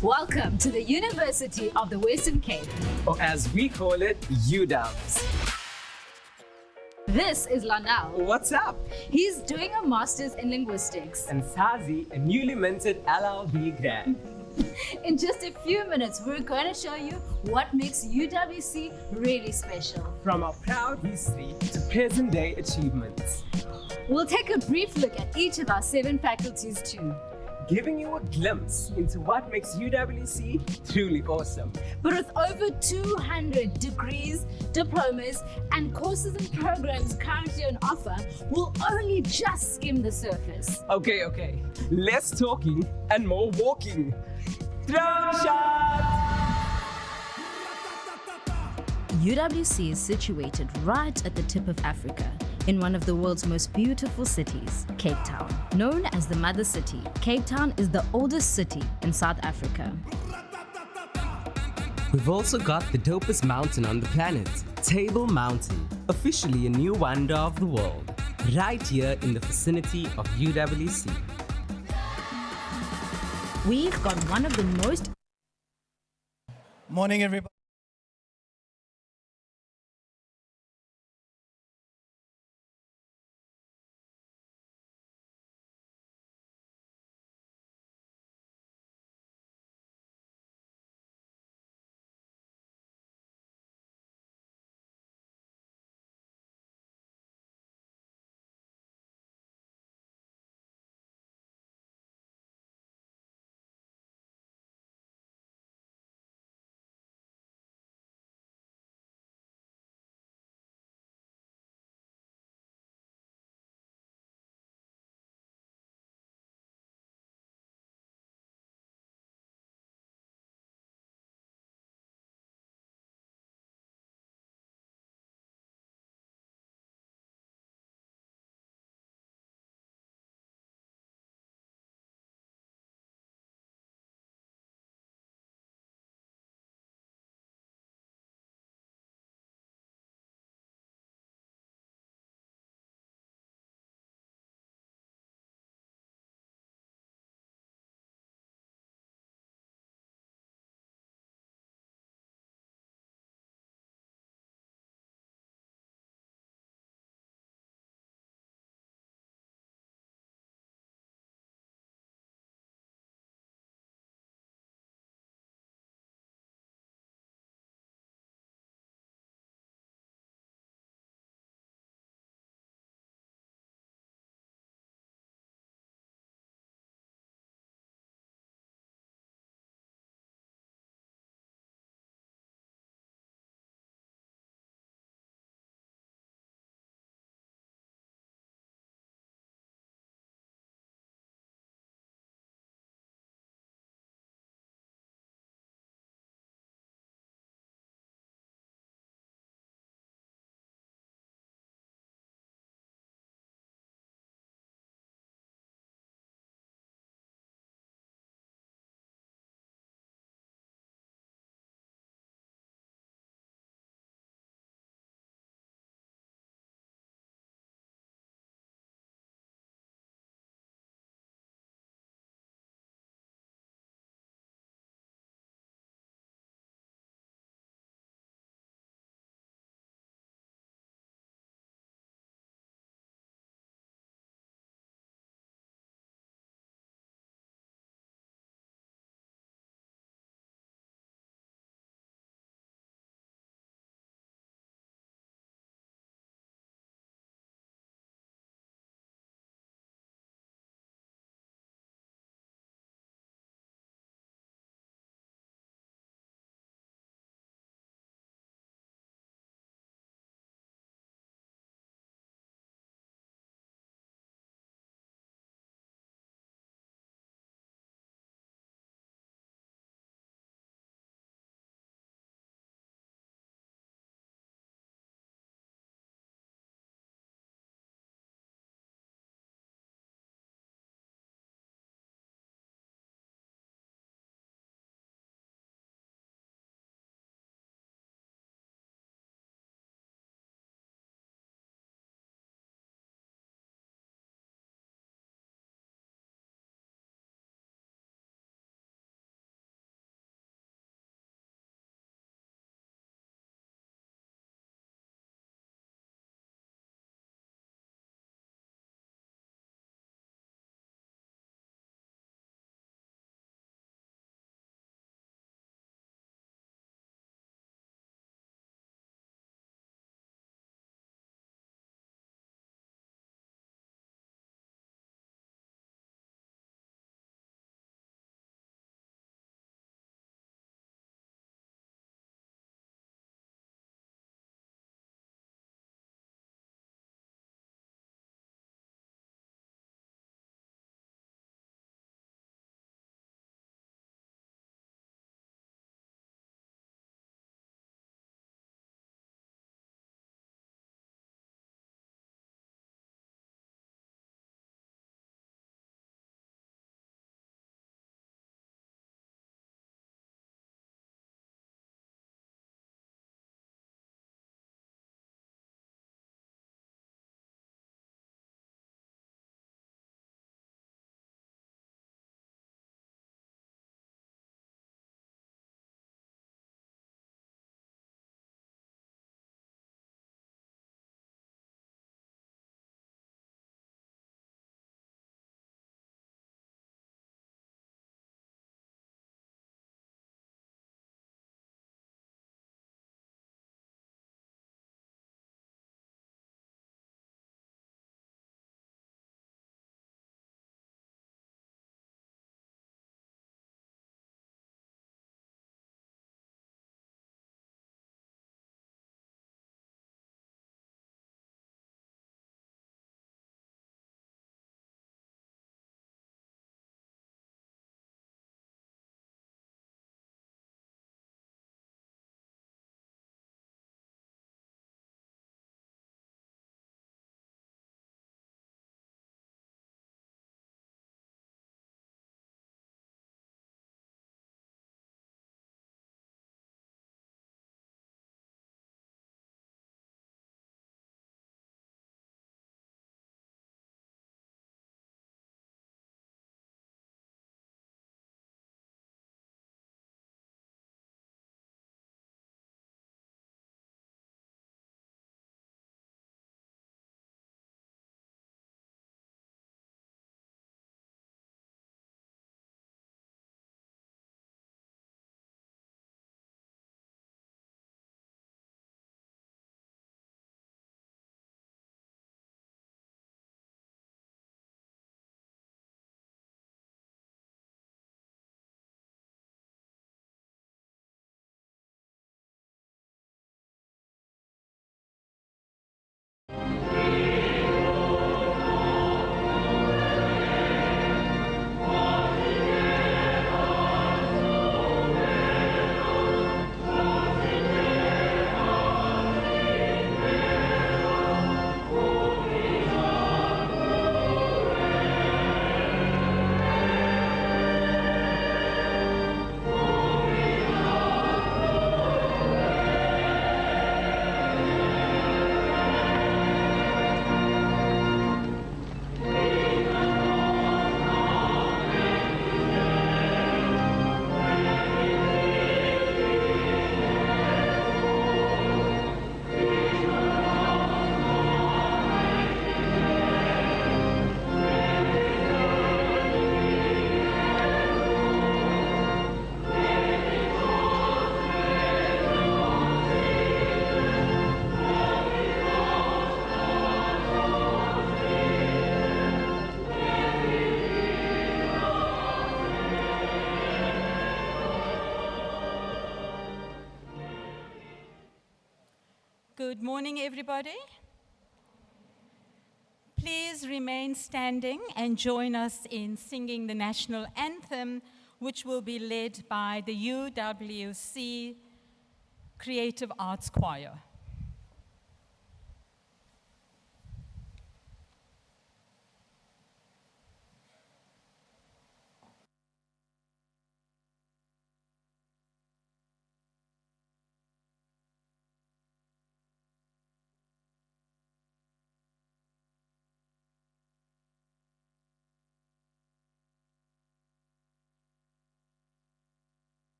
Welcome to the University of the Western Cape, or as we call it, UWs. This is Lanal. What's up? He's doing a master's in linguistics. And Sazi, a newly minted LLB grad. In just a few minutes, we're going to show you what makes UWC really special. From our proud history to present day achievements. We'll take a brief look at each of our 7 faculties too, giving you a glimpse into what makes UWC truly awesome. But with over 200 degrees, diplomas, and courses and programs currently on offer, we'll only just skim the surface. Okay. Less talking and more walking. Drone shot! UWC is situated right at the tip of Africa, in one of the world's most beautiful cities, Cape Town. Known as the Mother City, Cape Town is the oldest city in South Africa. We've also got the dopest mountain on the planet, Table Mountain, officially a new wonder of the world, right here in the vicinity of UWC. We've got one of the most... Morning, everybody. Good morning, everybody. Please remain standing and join us in singing the national anthem, which will be led by the UWC Creative Arts Choir.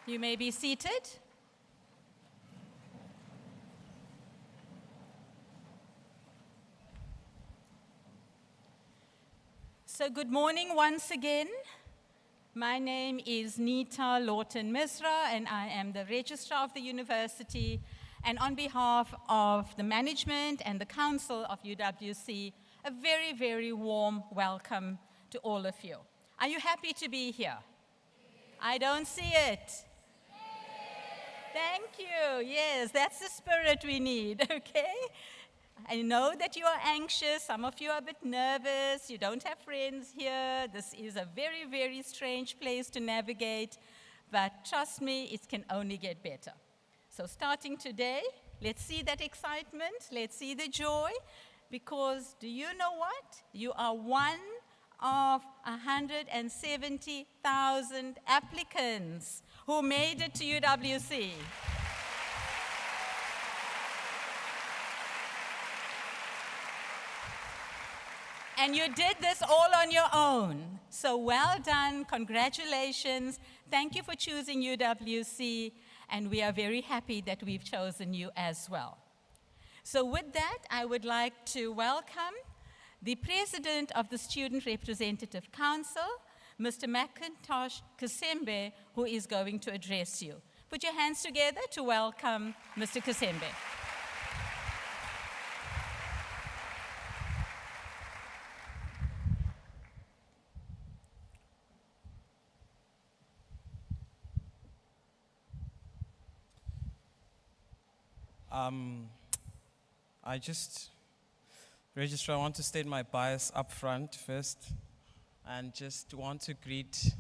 You may be seated. So good morning once again. My name is Nita Lawton-Misra, and I am the Registrar of the University. And on behalf of the management and the council of UWC, a very, very warm welcome to all of you. Are you happy to be here? I don't see it. Thank you. Yes, that's the spirit we need, okay? I know that you are anxious. Some of you are a bit nervous. You don't have friends here. This is a very, very strange place to navigate. But trust me, it can only get better. So starting today, let's see that excitement. Let's see the joy. Because do you know what? You are one of 170,000 applicants who made it to UWC. And you did this all on your own. So well done, congratulations. Thank you for choosing UWC, and we are very happy that we've chosen you as well. So with that, I would like to welcome the President of the Student Representative Council, Mr. Macintosh Kasembe, who is going to address you. Put your hands together to welcome Mr. Kasembe. Registrar, I want to state my bias up front first, and just want to greet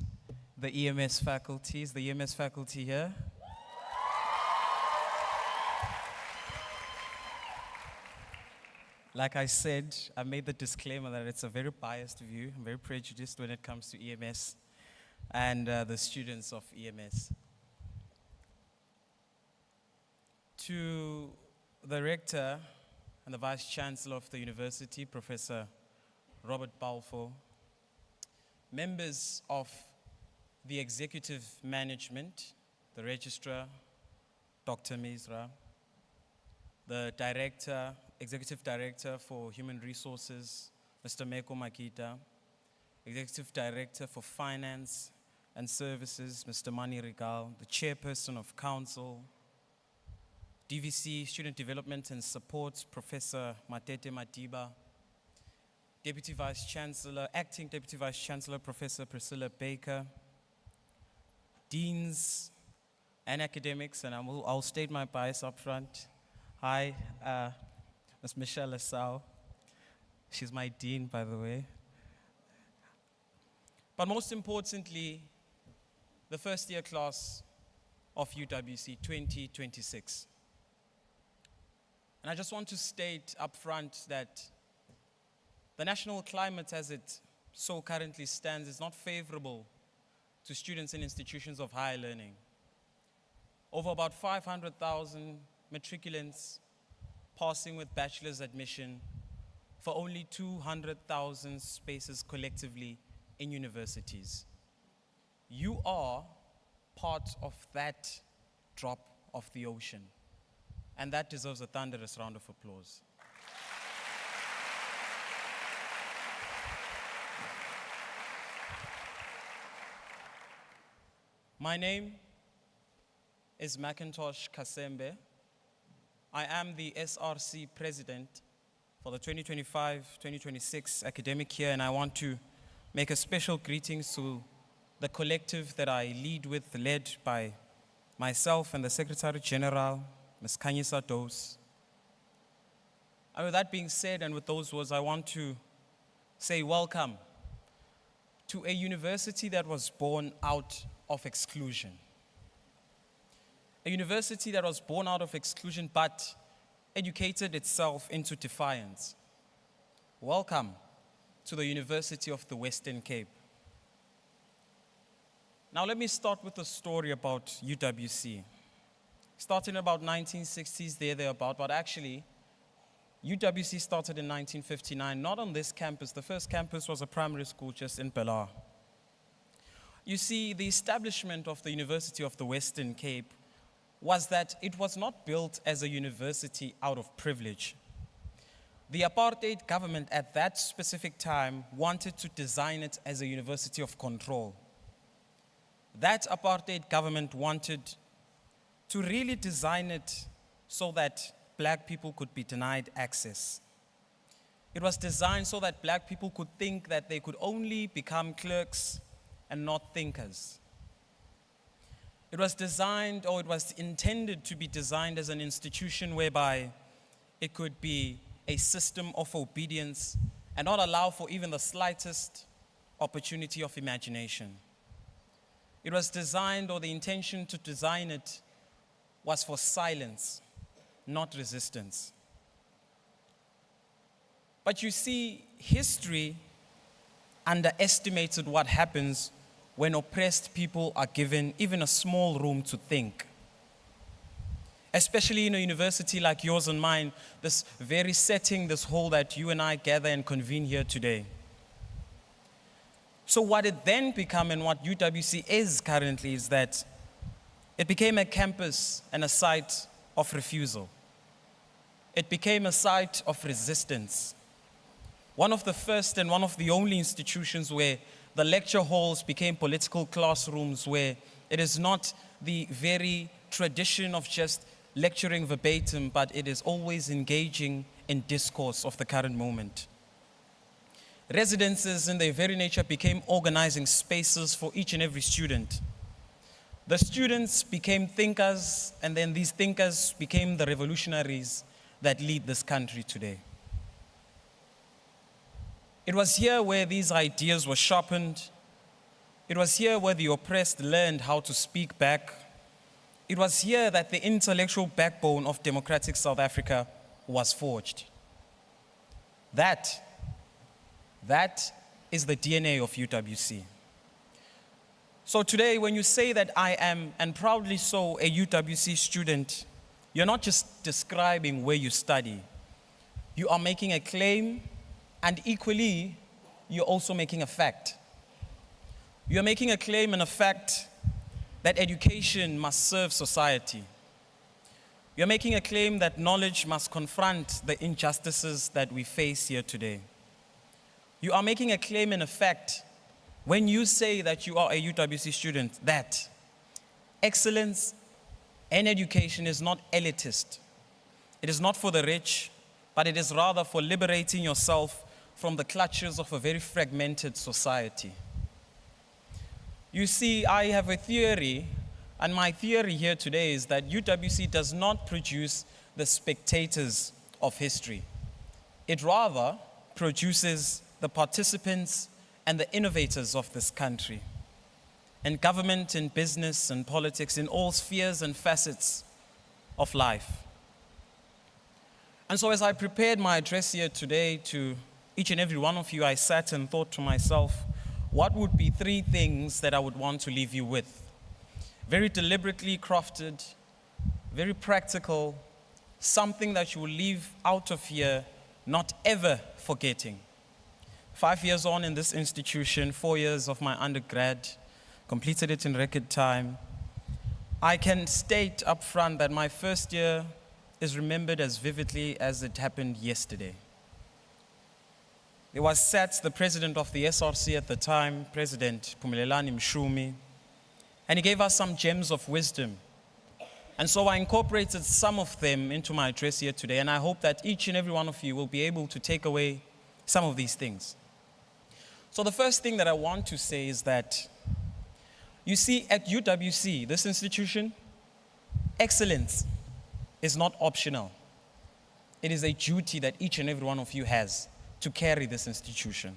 the EMS faculty. Is the EMS faculty here? Like I said, I made the disclaimer that it's a very biased view. I'm very prejudiced when it comes to EMS and the students of EMS. To the Rector and the Vice-Chancellor of the University, Professor Robert Balfour, members of the Executive Management, the Registrar, Dr. Misra, the Director, Executive Director for Human Resources, Mr. Meko Makita, Executive Director for Finance and Services, Mr. Mani Rigal, the Chairperson of Council, DVC, Student Development and Support, Professor Matete Matiba, Deputy Vice-Chancellor, Acting Deputy Vice-Chancellor, Professor Priscilla Baker, Deans and academics, and I'll state my bias up front. Hi, Ms. Michelle Asau. She's my dean, by the way. But most importantly, the first year class of UWC 2026. And I just want to state up front that the national climate as it so currently stands is not favorable to students in institutions of higher learning. Over about 500,000 matriculants passing with bachelor's admission for only 200,000 spaces collectively in universities. You are part of that drop of the ocean, and that deserves a thunderous round of applause. My name is Macintosh Kasembe. I am the SRC President for the 2025-2026 academic year, and I want to make a special greetings to the collective that I lead with, led by myself and the Secretary General, Ms. Kanyisa Dose. And with that being said, and with those words, I want to say welcome to a university that was born out of exclusion. A university that was born out of exclusion but educated itself into defiance. Welcome to the University of the Western Cape. Now let me start with a story about UWC. Starting about 1960s, thereabout, but actually, UWC started in 1959, not on this campus. The first campus was a primary school just in Belar. You see, the establishment of the University of the Western Cape was that it was not built as a university out of privilege. The apartheid government at that specific time wanted to design it as a university of control. That apartheid government wanted to really design it so that black people could be denied access. It was designed so that black people could think that they could only become clerks and not thinkers. It was designed, or it was intended to be designed as an institution whereby it could be a system of obedience and not allow for even the slightest opportunity of imagination. It was designed, or the intention to design it was for silence, not resistance. But you see, history underestimated what happens when oppressed people are given even a small room to think. Especially in a university like yours and mine, this very setting, this hall that you and I gather and convene here today. So what it then became, and what UWC is currently, is that it became a campus and a site of refusal. It became a site of resistance. One of the first and one of the only institutions where the lecture halls became political classrooms, where it is not the very tradition of just lecturing verbatim, but it is always engaging in discourse of the current moment. Residences in their very nature became organizing spaces for each and every student. The students became thinkers, and then these thinkers became the revolutionaries that lead this country today. It was here where these ideas were sharpened. It was here where the oppressed learned how to speak back. It was here that the intellectual backbone of democratic South Africa was forged. That is the DNA of UWC. So today, when you say that I am, and proudly so, a UWC student, you're not just describing where you study. You are making a claim, and equally, you're also making a fact. You're making a claim and a fact that education must serve society. You're making a claim that knowledge must confront the injustices that we face here today. You are making a claim and a fact when you say that you are a UWC student, that excellence in education is not elitist. It is not for the rich, but it is rather for liberating yourself from the clutches of a very fragmented society. You see, I have a theory, and my theory here today is that UWC does not produce the spectators of history. It rather produces the participants and the innovators of this country. In government, in business, and politics, in all spheres and facets of life. And so as I prepared my address here today to each and every one of you, I sat and thought to myself, what would be 3 things that I would want to leave you with? Very deliberately crafted, very practical, something that you will leave out of here not ever forgetting. 5 years on in this institution, 4 years of my undergrad, completed it in record time. I can state up front that my first year is remembered as vividly as it happened yesterday. There was sat the president of the SRC at the time, President Phumelelani Mshumi, and he gave us some gems of wisdom. And so I incorporated some of them into my address here today, and I hope that each and every one of you will be able to take away some of these things. So the first thing that I want to say is that, you see, at UWC, this institution, excellence is not optional. It is a duty that each and every one of you has to carry this institution.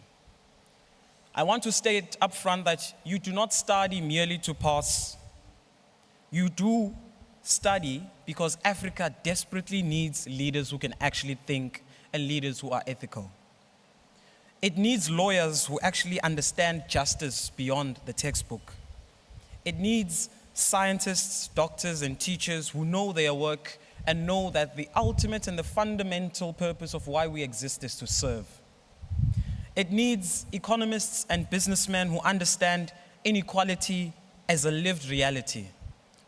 I want to state up front that you do not study merely to pass. You do study because Africa desperately needs leaders who can actually think and leaders who are ethical. It needs lawyers who actually understand justice beyond the textbook. It needs scientists, doctors, and teachers who know their work and know that the ultimate and the fundamental purpose of why we exist is to serve. It needs economists and businessmen who understand inequality as a lived reality,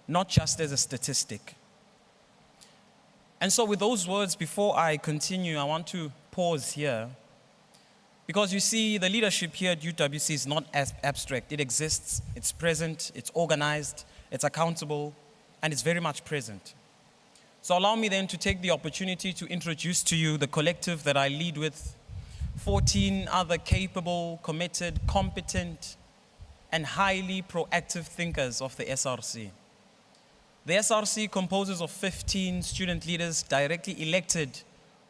not just as a statistic. And so with those words, before I continue, I want to pause here. Because you see, the leadership here at UWC is not as abstract. It exists, it's present, it's organized, it's accountable, and it's very much present. So allow me then to take the opportunity to introduce to you the collective that I lead with, 14 other capable, committed, competent, and highly proactive thinkers of the SRC. The SRC composes of 15 student leaders directly elected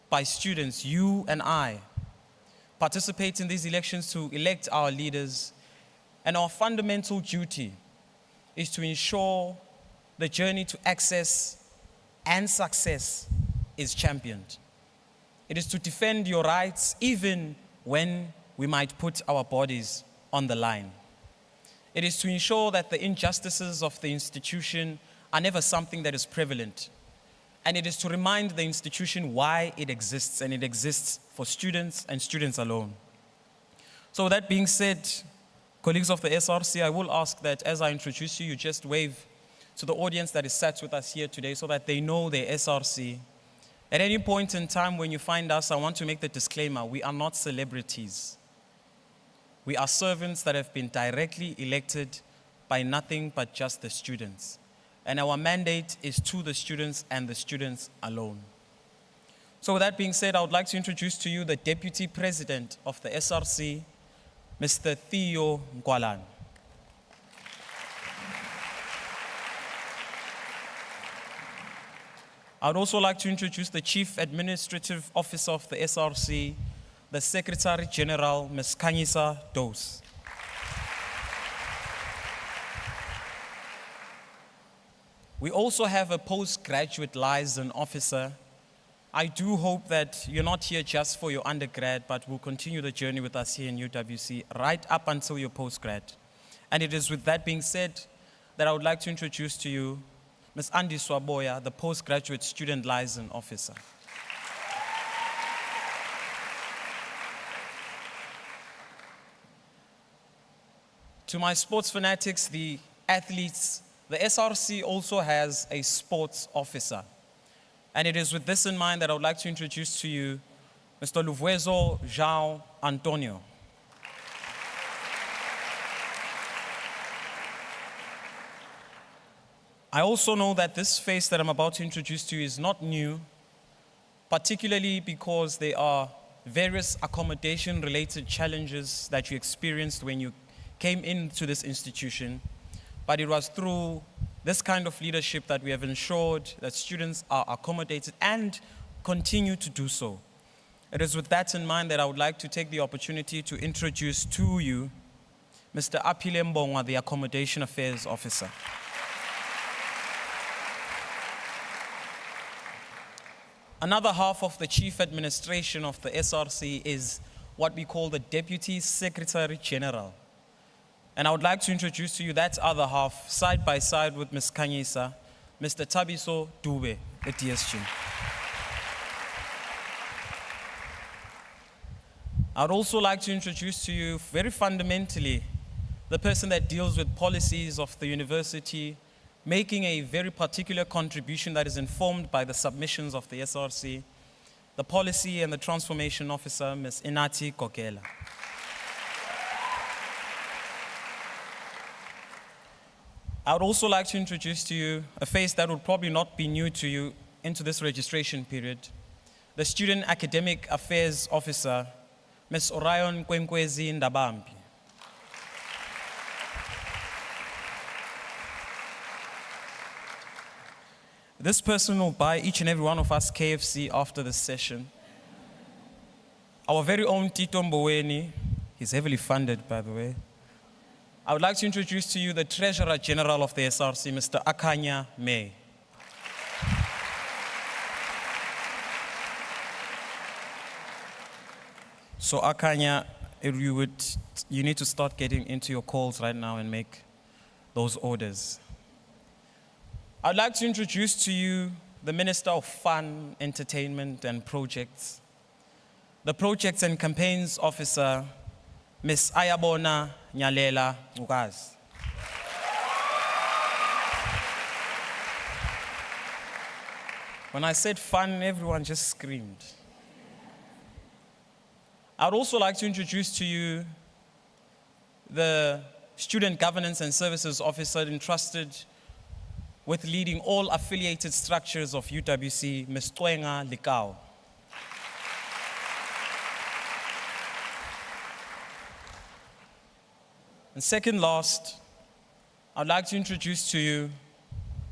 by students, you and I. Participate in these elections to elect our leaders, and our fundamental duty is to ensure the journey to access and success is championed. It is to defend your rights even when we might put our bodies on the line. It is to ensure that the injustices of the institution are never something that is prevalent. And it is to remind the institution why it exists, and it exists for students and students alone. So with that being said, colleagues of the SRC, I will ask that as I introduce you, you just wave to the audience that is sat with us here today so that they know their SRC. At any point in time when you find us, I want to make the disclaimer, we are not celebrities. We are servants that have been directly elected by nothing but just the students. And our mandate is to the students and the students alone. So with that being said, I would like to introduce to you the Deputy President of the SRC, Mr. Theo Ngwalan. I would also like to introduce the Chief Administrative Officer of the SRC, the Secretary General, Ms. Khanyisa Dose. We also have a postgraduate liaison officer. I do hope that you're not here just for your undergrad, but will continue the journey with us here in UWC right up until your postgrad. And it is with that being said that I would like to introduce to you Ms. Andi Swaboya, the postgraduate student liaison officer. To my sports fanatics, the athletes, the SRC also has a sports officer. And it is with this in mind that I would like to introduce to you Mr. Luvuezo João Antonio. I also know that this face that I'm about to introduce to you is not new, particularly because there are various accommodation-related challenges that you experienced when you came into this institution. But it was through this kind of leadership that we have ensured that students are accommodated and continue to do so. It is with that in mind that I would like to take the opportunity to introduce to you Mr. Apile Mbongwa, the Accommodation Affairs Officer. Another half of the chief administration of the SRC is what we call the Deputy Secretary General. And I would like to introduce to you that other half, side by side with Ms. Kanyisa, Mr. Tabiso Dube, the DSG. I would also like to introduce to you, very fundamentally, the person that deals with policies of the university, making a very particular contribution that is informed by the submissions of the SRC, the Policy and the Transformation Officer, Ms. Inati Kokela. I would also like to introduce to you a face that would probably not be new to you into this registration period, the Student Academic Affairs Officer, Ms. Orion Kwenkwezi Ndabambi. This person will buy each and every one of us KFC after this session. Our very own Tito Mboweni, he's heavily funded, by the way. I would like to introduce to you the Treasurer General of the SRC, Mr. Akanya May. So Akanya, you need to start getting into your calls right now and make those orders. I'd like to introduce to you the Minister of Fun, Entertainment and Projects, the Projects and Campaigns Officer, Ms. Ayabona Nyalela Ngaz. When I said fun, everyone just screamed. I'd also like to introduce to you the Student Governance and Services Officer entrusted with leading all affiliated structures of UWC, Ms. Twenga Likao. And second last, I'd like to introduce to you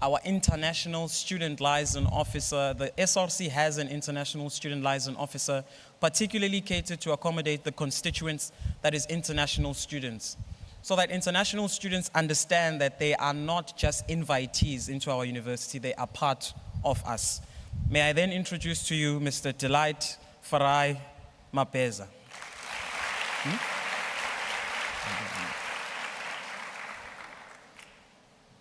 our International Student Liaison Officer. The SRC has an International Student Liaison Officer, particularly catered to accommodate the constituents that is international students, so that international students understand that they are not just invitees into our university, they are part of us. May I then introduce to you Mr. Delight Farai Mapeza.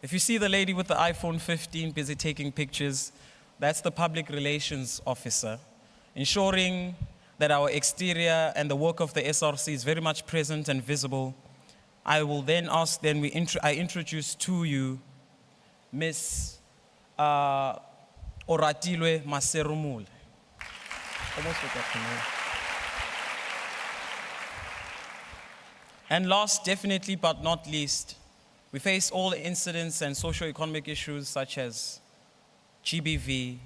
If you see the lady with the iPhone 15 busy taking pictures, that's the Public Relations Officer, ensuring that our exterior and the work of the SRC is very much present and visible. I will then ask, I introduce to you Ms. Oratilwe Maserumule. And last, definitely but not least, we face all the incidents and socio-economic issues such as GBV,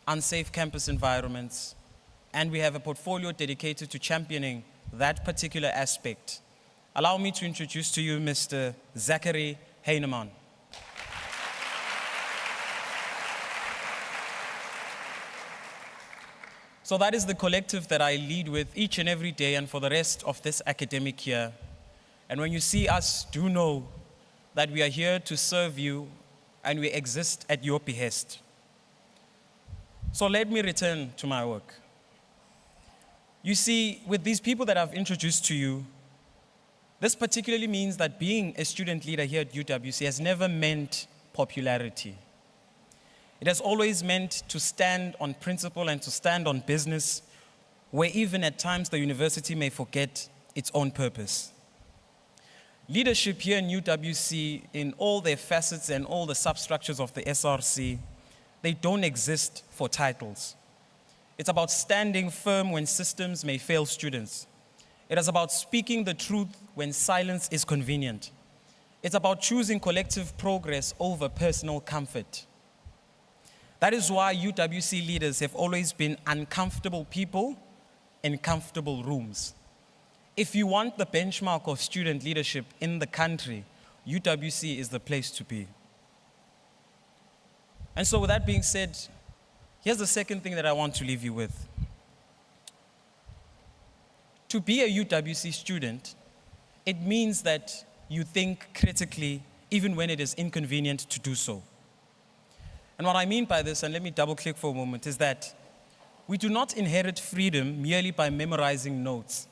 unsafe campus environments, and we have a portfolio dedicated to championing that particular aspect. Allow me to introduce to you Mr. Zachary Heinemann. So that is the collective that I lead with each and every day and for the rest of this academic year. And when you see us, do know that we are here to serve you and we exist at your behest. So let me return to my work. You see, with these people that I've introduced to you, this particularly means that being a student leader here at UWC has never meant popularity. It has always meant to stand on principle and to stand on business, where even at times the university may forget its own purpose. Leadership here in UWC, in all their facets and all the substructures of the SRC, they don't exist for titles. It's about standing firm when systems may fail students. It is about speaking the truth when silence is convenient. It's about choosing collective progress over personal comfort. That is why UWC leaders have always been uncomfortable people in comfortable rooms. If you want the benchmark of student leadership in the country, UWC is the place to be. And so with that being said, here's the second thing that I want to leave you with. To be a UWC student, it means that you think critically even when it is inconvenient to do so. And what I mean by this, and let me double click for a moment, is that we do not inherit freedom merely by memorizing notes.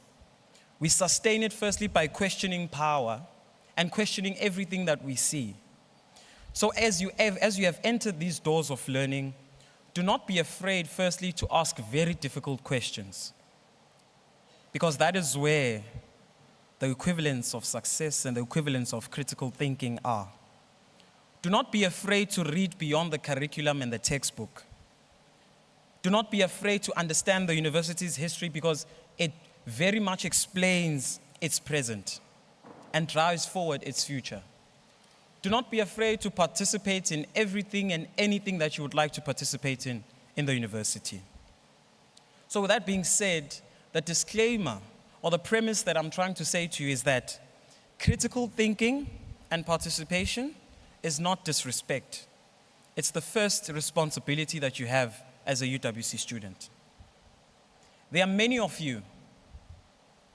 We sustain it firstly by questioning power and questioning everything that we see. So as you have entered these doors of learning, do not be afraid firstly to ask very difficult questions, because that is where the equivalence of success and the equivalence of critical thinking are. Do not be afraid to read beyond the curriculum and the textbook. Do not be afraid to understand the university's history, because it very much explains its present and drives forward its future. Do not be afraid to participate in everything and anything that you would like to participate in the university. So with that being said, the disclaimer or the premise that I'm trying to say to you is that critical thinking and participation is not disrespect. It's the first responsibility that you have as a UWC student. There are many of you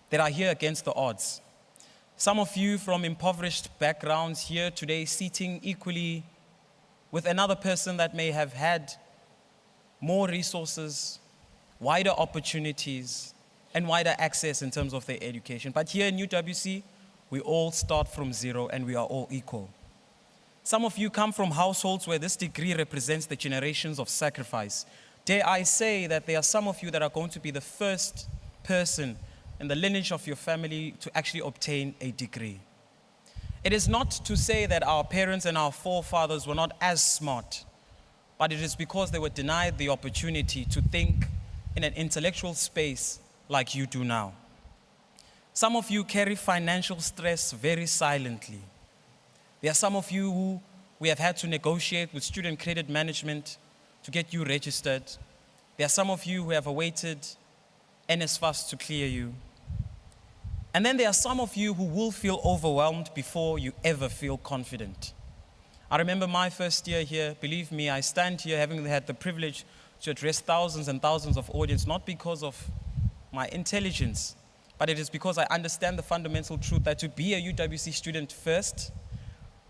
that are here against the odds. Some of you from impoverished backgrounds here today sitting equally with another person that may have had more resources, wider opportunities, and wider access in terms of their education. But here in UWC, we all start from zero and we are all equal. Some of you come from households where this degree represents the generations of sacrifice. Dare I say that there are some of you that are going to be the first person in the lineage of your family to actually obtain a degree. It is not to say that our parents and our forefathers were not as smart, but it is because they were denied the opportunity to think in an intellectual space like you do now. Some of you carry financial stress very silently. There are some of you who we have had to negotiate with student credit management to get you registered. There are some of you who have awaited NSFAS to clear you. And then there are some of you who will feel overwhelmed before you ever feel confident. I remember my first year here. Believe me, I stand here having had the privilege to address thousands and thousands of audience, not because of my intelligence, but it is because I understand the fundamental truth that to be a UWC student first,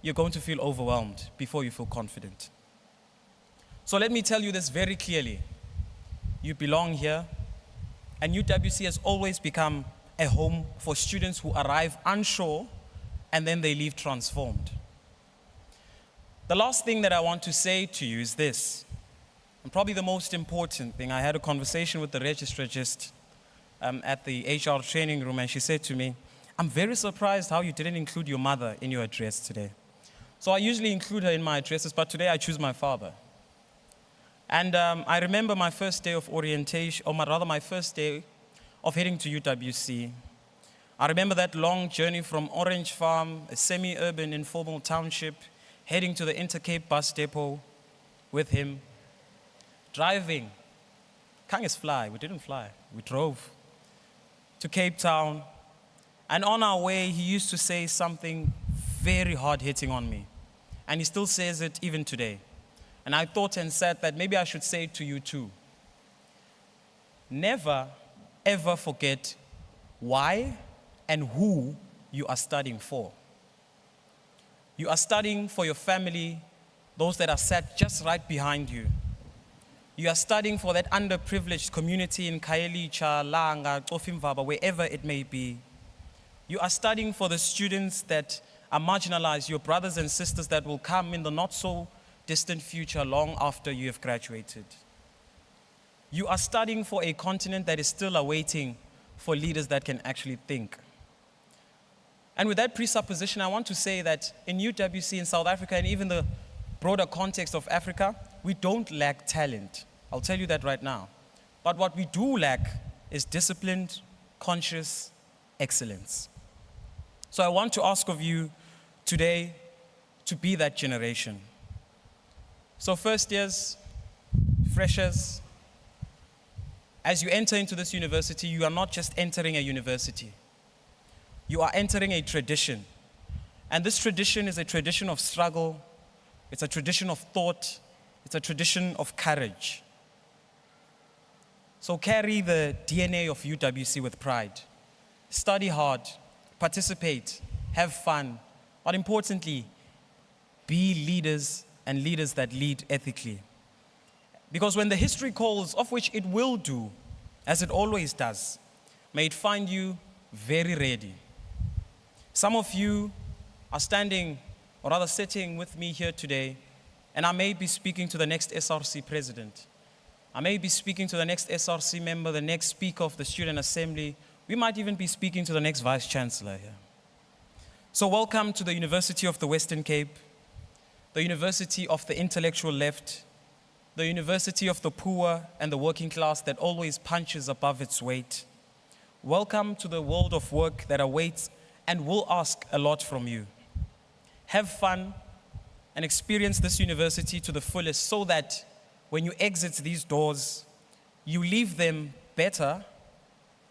you're going to feel overwhelmed before you feel confident. So let me tell you this very clearly. You belong here, and UWC has always become a home for students who arrive unsure and then they leave transformed. The last thing that I want to say to you is this, and probably the most important thing. I had a conversation with the registrar just at the HR training room, and she said to me, "I'm very surprised how you didn't include your mother in your address today." So I usually include her in my addresses, but today I choose my father. And I remember my first day of orientation, or rather my first day of heading to UWC. I remember that long journey from Orange Farm, a semi-urban informal township, heading to the Intercape bus depot with him, driving. Kangas fly, we didn't fly, we drove to Cape Town. And on our way, he used to say something very hard-hitting on me. And he still says it even today. And I thought and said that maybe I should say it to you too. Never, ever forget why and who you are studying for. You are studying for your family those that are sat just right behind you. You are studying for that underprivileged community in Khayelitsha, Langa, Xofimvaba, wherever it may be. You are studying for the students that are marginalized, your brothers and sisters that will come in the not so distant future long after you have graduated. You are studying for a continent that is still awaiting for leaders that can actually think. And with that presupposition, I want to say that in UWC, in South Africa, and even the broader context of Africa, we don't lack talent. I'll tell you that right now. But what we do lack is disciplined, conscious excellence. So I want to ask of you today to be that generation. So first years, freshers, as you enter into this university, you are not just entering a university. You are entering a tradition. And this tradition is a tradition of struggle. It's a tradition of thought. It's a tradition of courage. So carry the DNA of UWC with pride. Study hard, participate, have fun, but importantly, be leaders and leaders that lead ethically. Because when the history calls, of which it will do, as it always does, may it find you very ready. Some of you are standing, or rather sitting with me here today, and I may be speaking to the next SRC president. I may be speaking to the next SRC member, the next speaker of the student assembly. We might even be speaking to the next Vice-Chancellor here. So welcome to the University of the Western Cape, the University of the intellectual left, the University of the poor and the working class that always punches above its weight. Welcome to the world of work that awaits and will ask a lot from you. Have fun and experience this university to the fullest so that when you exit these doors, you leave them better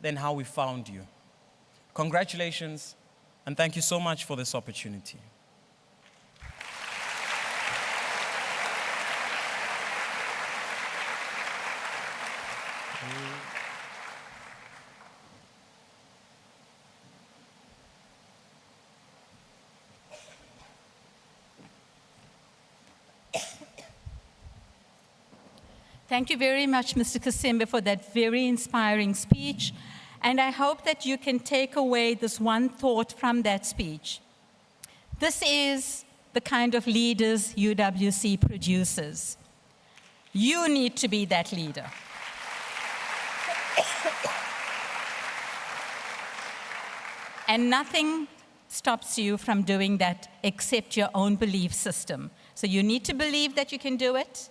than how we found you. Congratulations, and thank you so much for this opportunity. Thank you very much, Mr. Kasembe, for that very inspiring speech. And I hope that you can take away this one thought from that speech. This is the kind of leaders UWC produces. You need to be that leader. And nothing stops you from doing that except your own belief system. So you need to believe that you can do it,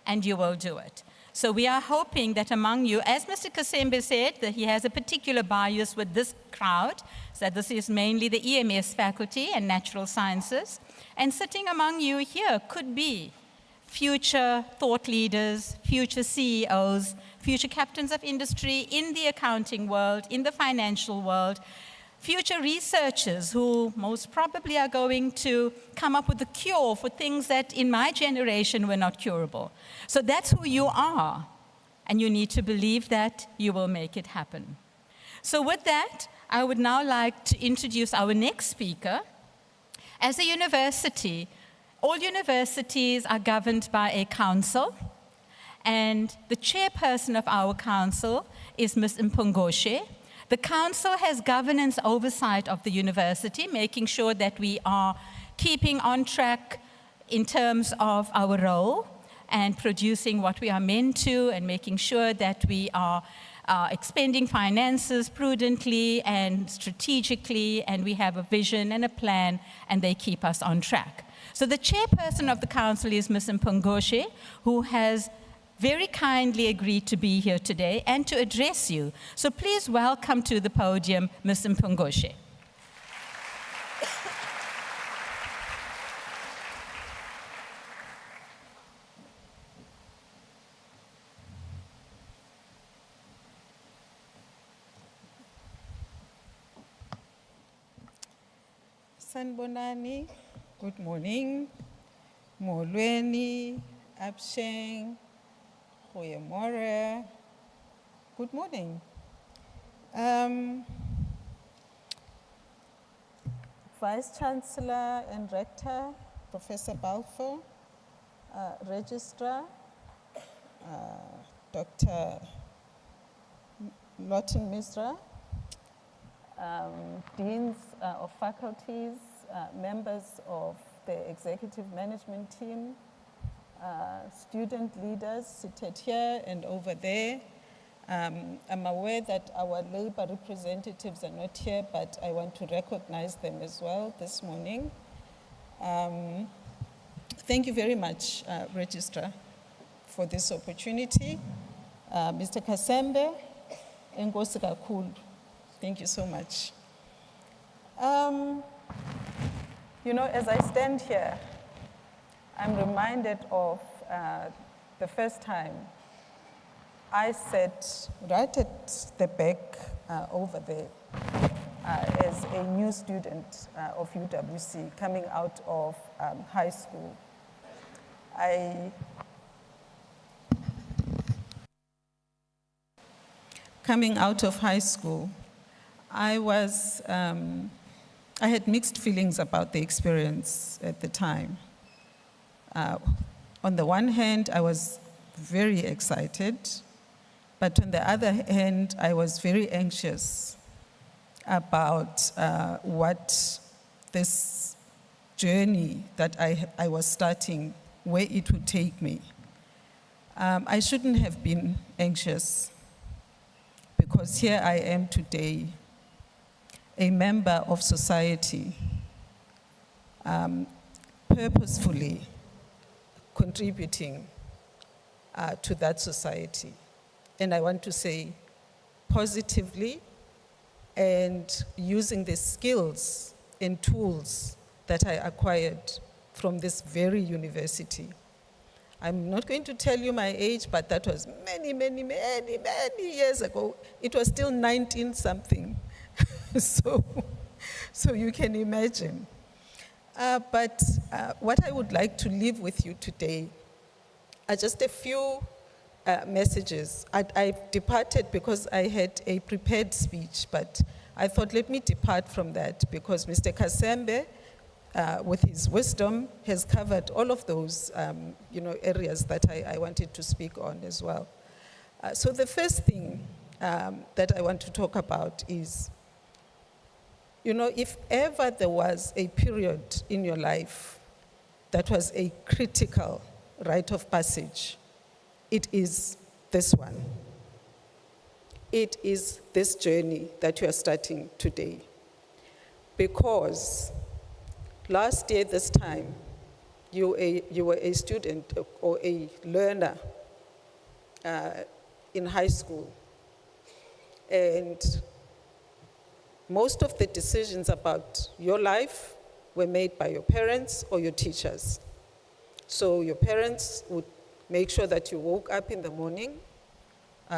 and you will do it. So we are hoping that among you, as Mr. Kasembe said, that he has a particular bias with this crowd, so this is mainly the EMS faculty and natural sciences, and sitting among you here could be future thought leaders, future CEOs, future captains of industry in the accounting world, in the financial world, future researchers who most probably are going to come up with a cure for things that in my generation were not curable. So that's who you are, and you need to believe that you will make it happen. So with that, I would now like to introduce our next speaker. As a university, all universities are governed by a council, and the chairperson of our council is Ms. Mpongoshe. The council has governance oversight of the university, making sure that we are keeping on track in terms of our role and producing what we are meant to, and making sure that we are expending finances prudently and strategically, and we have a vision and a plan, and they keep us on track. So the chairperson of the council is Ms. Mpongoshe, who has very kindly agreed to be here today and to address you. So please welcome to the podium, Ms. Mpongoshe. Sanbonani, good morning. Molweni, Absheng, Goeiemorgen. Good morning. Vice-Chancellor and Rector, Professor Balfour, Registrar, Dr. Lawton Misra, deans of faculties, members of the executive management team, student leaders seated here and over there. I'm aware that our labor representatives are not here, but I want to recognize them as well this morning. Thank you very much, Registrar, for this opportunity. Mr. Kasembe, enkosi kakhulu. Thank you so much. You know, as I stand here, I'm reminded of the first time I sat right at the back over there as a new student of UWC coming out of high school. Coming out of high school, I had mixed feelings about the experience at the time. On the one hand, I was very excited, but on the other hand, I was very anxious about what this journey that I was starting, where it would take me. I shouldn't have been anxious, because here I am today, a member of society, purposefully contributing to that society. And I want to say positively, and using the skills and tools that I acquired from this very university. I'm not going to tell you my age, but that was many, many, many, many years ago. It was still 19-something. So you can imagine. But what I would like to leave with you today are just a few messages. I departed because I had a prepared speech, but I thought, let me depart from that, because Mr. Kasembe, with his wisdom, has covered all of those areas that I wanted to speak on as well. So the first thing that I want to talk about is, if ever there was a period in your life that was a critical rite of passage, it is this one. It is this journey that you are starting today. Because last year, this time, you were a student or a learner in high school. And most of the decisions about your life were made by your parents or your teachers. So your parents would make sure that you woke up in the morning,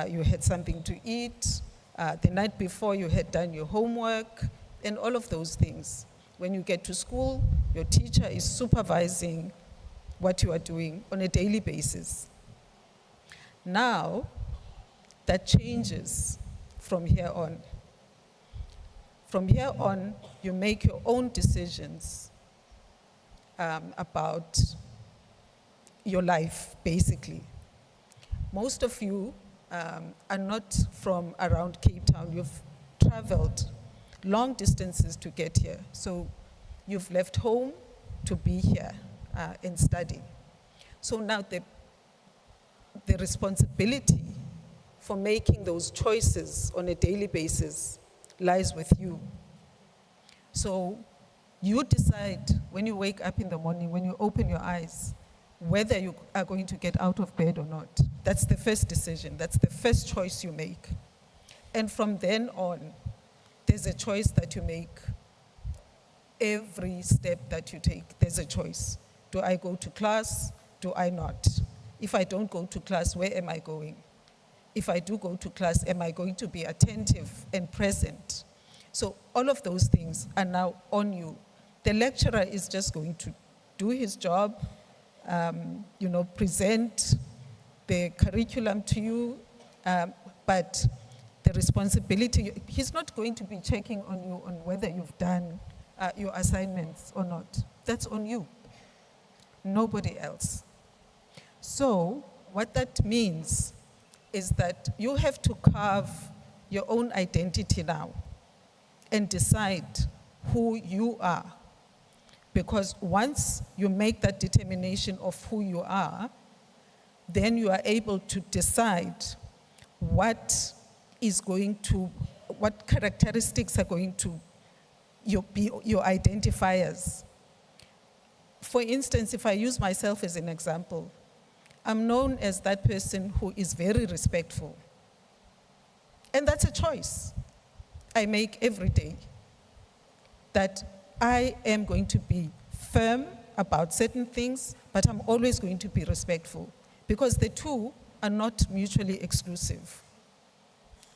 you had something to eat, the night before you had done your homework, and all of those things. When you get to school, your teacher is supervising what you are doing on a daily basis. Now, that changes from here on. From here on, you make your own decisions about your life, basically. Most of you are not from around Cape Town. You've traveled long distances to get here. So you've left home to be here and study. So now the responsibility for making those choices on a daily basis lies with you. So you decide when you wake up in the morning, when you open your eyes, whether you are going to get out of bed or not. That's the first decision. That's the first choice you make. And from then on, there's a choice that you make. Every step that you take, there's a choice. Do I go to class? Do I not? If I don't go to class, where am I going? If I do go to class, am I going to be attentive and present? So all of those things are now on you. The lecturer is just going to do his job, present the curriculum to you, but the responsibility, he's not going to be checking on you on whether you've done your assignments or not. That's on you, nobody else. So what that means is that you have to carve your own identity now and decide who you are. Because once you make that determination of who you are, then you are able to decide what characteristics are going to be your identifiers. For instance, if I use myself as an example, I'm known as that person who is very respectful. And that's a choice I make every day, that I am going to be firm about certain things, but I'm always going to be respectful, because the two are not mutually exclusive,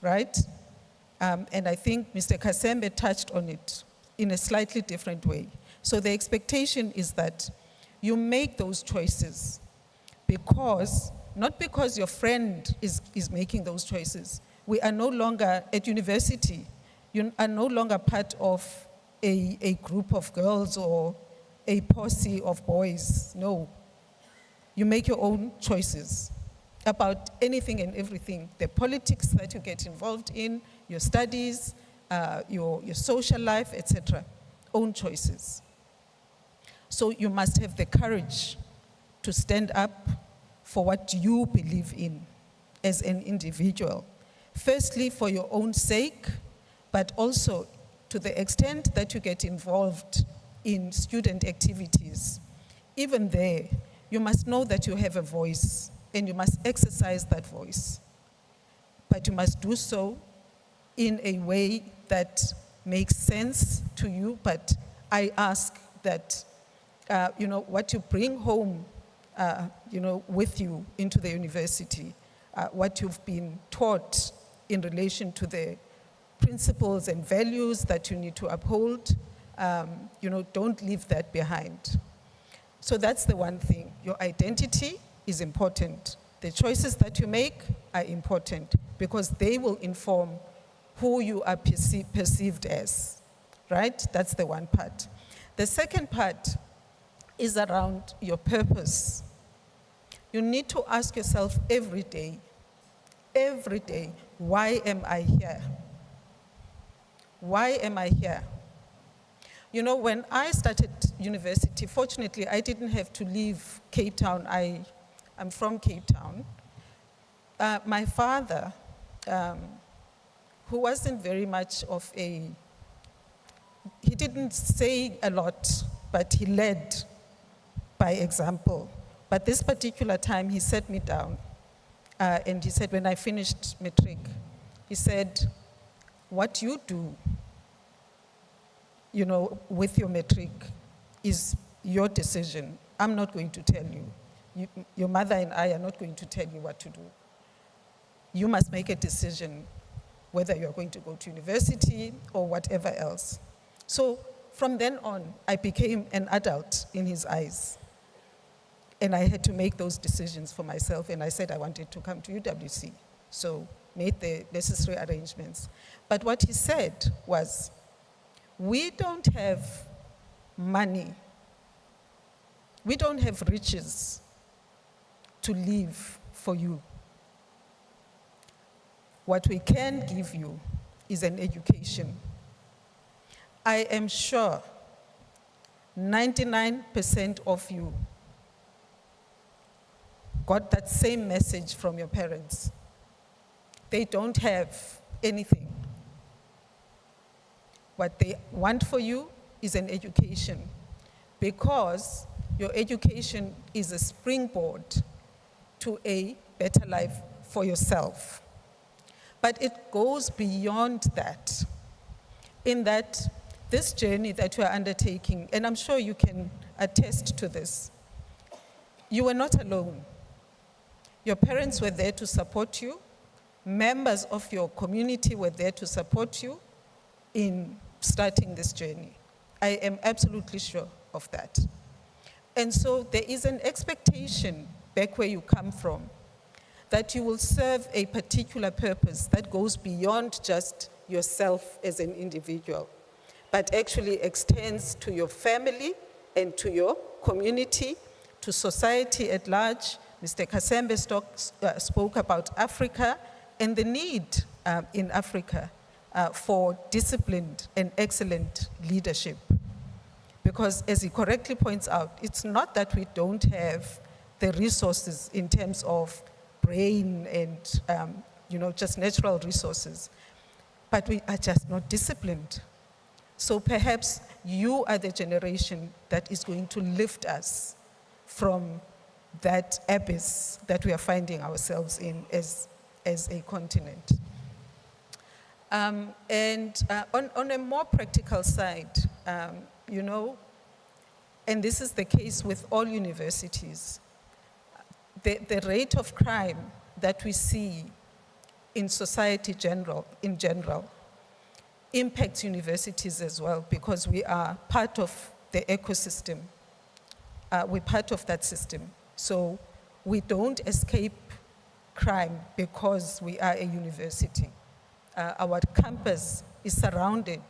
right? And I think Mr. Kasembe touched on it in a slightly different way. So the expectation is that you make those choices not because your friend is making those choices. We are no longer at university. You are no longer part of a group of girls or a posse of boys. No. You make your own choices about anything and everything. The politics that you get involved in, your studies, your social life, etc. Own choices. So you must have the courage to stand up for what you believe in as an individual. Firstly, for your own sake, but also to the extent that you get involved in student activities. Even there, you must know that you have a voice and you must exercise that voice. But you must do so in a way that makes sense to you. But I ask that, what you bring home, with you into the university, what you've been taught in relation to the principles and values that you need to uphold, don't leave that behind. So that's the one thing. Your identity is important. The choices that you make are important because they will inform who you are perceived as, right? That's the one part. The second part is around your purpose. You need to ask yourself every day, why am I here? Why am I here? When I started university, fortunately, I didn't have to leave Cape Town. I'm from Cape Town. My father, who wasn't very much of he didn't say a lot, but he led by example. But this particular time, he sat me down, and he said, when I finished matric, he said, what you do, with your matric is your decision. I'm not going to tell you. Your mother and I are not going to tell you what to do. You must make a decision whether you're going to go to university or whatever else. So from then on, I became an adult in his eyes. And I had to make those decisions for myself, and I said I wanted to come to UWC. So made the necessary arrangements. But what he said was, we don't have money, we don't have riches to leave for you. What we can give you is an education. I am sure 99% of you got that same message from your parents. They don't have anything. What they want for you is an education, because your education is a springboard to a better life for yourself. But it goes beyond that, in that this journey that you are undertaking, and I'm sure you can attest to this, you were not alone. Your parents were there to support you. Members of your community were there to support you in starting this journey. I am absolutely sure of that. And so there is an expectation back where you come from that you will serve a particular purpose that goes beyond just yourself as an individual, but actually extends to your family and to your community, to society at large, Mr. Kasembe spoke about Africa and the need in Africa for disciplined and excellent leadership. Because as he correctly points out, it's not that we don't have the resources in terms of brain and just natural resources, but we are just not disciplined. So perhaps you are the generation that is going to lift us from that abyss that we are finding ourselves in as a continent. On a more practical side, and this is the case with all universities, the rate of crime that we see in society in general impacts universities as well, because we are part of the ecosystem. We're part of that system. So we don't escape crime because we are a university. Our campus is surrounded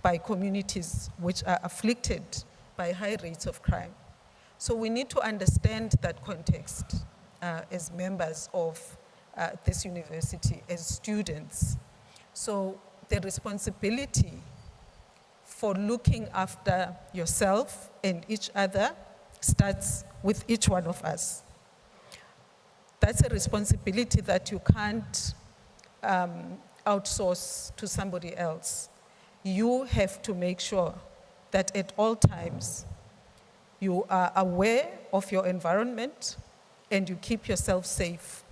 by communities which are afflicted by high rates of crime. So we need to understand that context as members of this university, as students. So the responsibility for looking after yourself and each other starts with each one of us. That's a responsibility that you can't outsource to somebody else. You have to make sure that at all times you are aware of your environment and you keep yourself safe.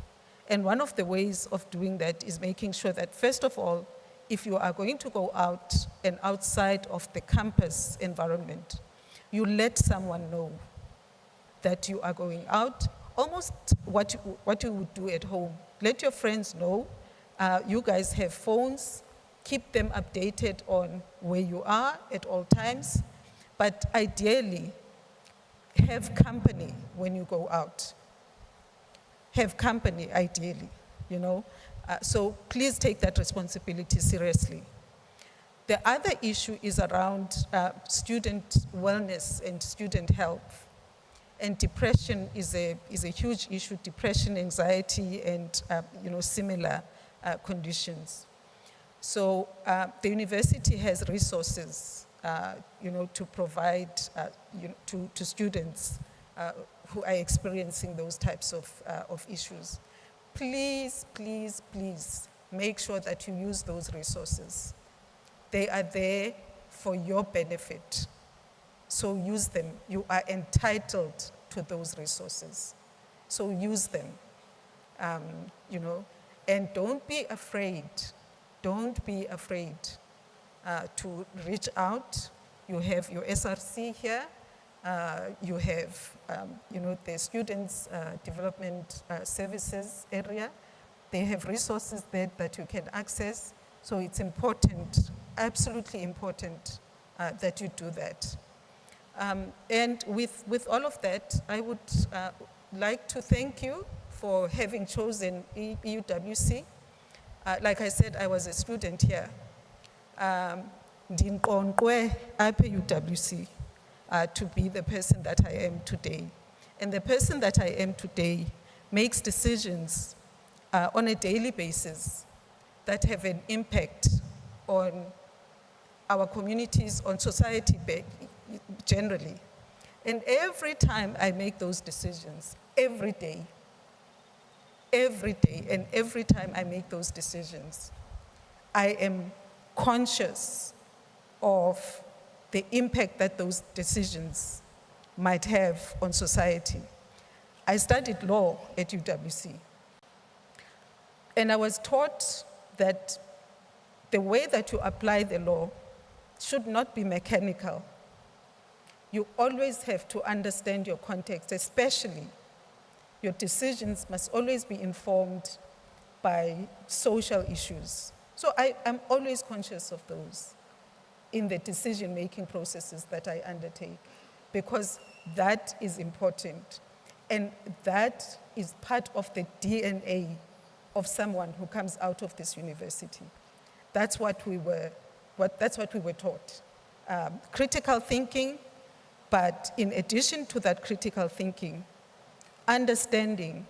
And one of the ways of doing that is making sure that, first of all, if you are going to go out and outside of the campus environment, you let someone know that you are going out, almost what you would do at home. Let your friends know. You guys have phones. Keep them updated on where you are at all times. But ideally, have company when you go out. Have company, ideally, So please take that responsibility seriously. The other issue is around student wellness and student health. And depression is a huge issue, depression, anxiety, and similar conditions. So the university has resources, to provide to students who are experiencing those types of issues. Please, please, please make sure that you use those resources. They are there for your benefit. So use them. You are entitled to those resources. So use them, and don't be afraid. Don't be afraid to reach out. You have your SRC here. You have, the Students Development Services area. They have resources there that you can access. So it's important, absolutely important, that you do that. And with all of that, I would like to thank you for having chosen EUWC. Like I said, I was a student here. Ndinqonqwe apha EUWC to be the person that I am today. And the person that I am today makes decisions on a daily basis that have an impact on our communities, on society generally. And every time I make those decisions, every day, and every time I make those decisions, I am conscious of the impact that those decisions might have on society. I studied law at UWC, and I was taught that the way that you apply the law should not be mechanical. You always have to understand your context, especially your decisions must always be informed by social issues. So I'm always conscious of those in the decision-making processes that I undertake, because that is important. And that is part of the DNA of someone who comes out of this university. That's what we were taught. Critical thinking, but in addition to that critical thinking, understanding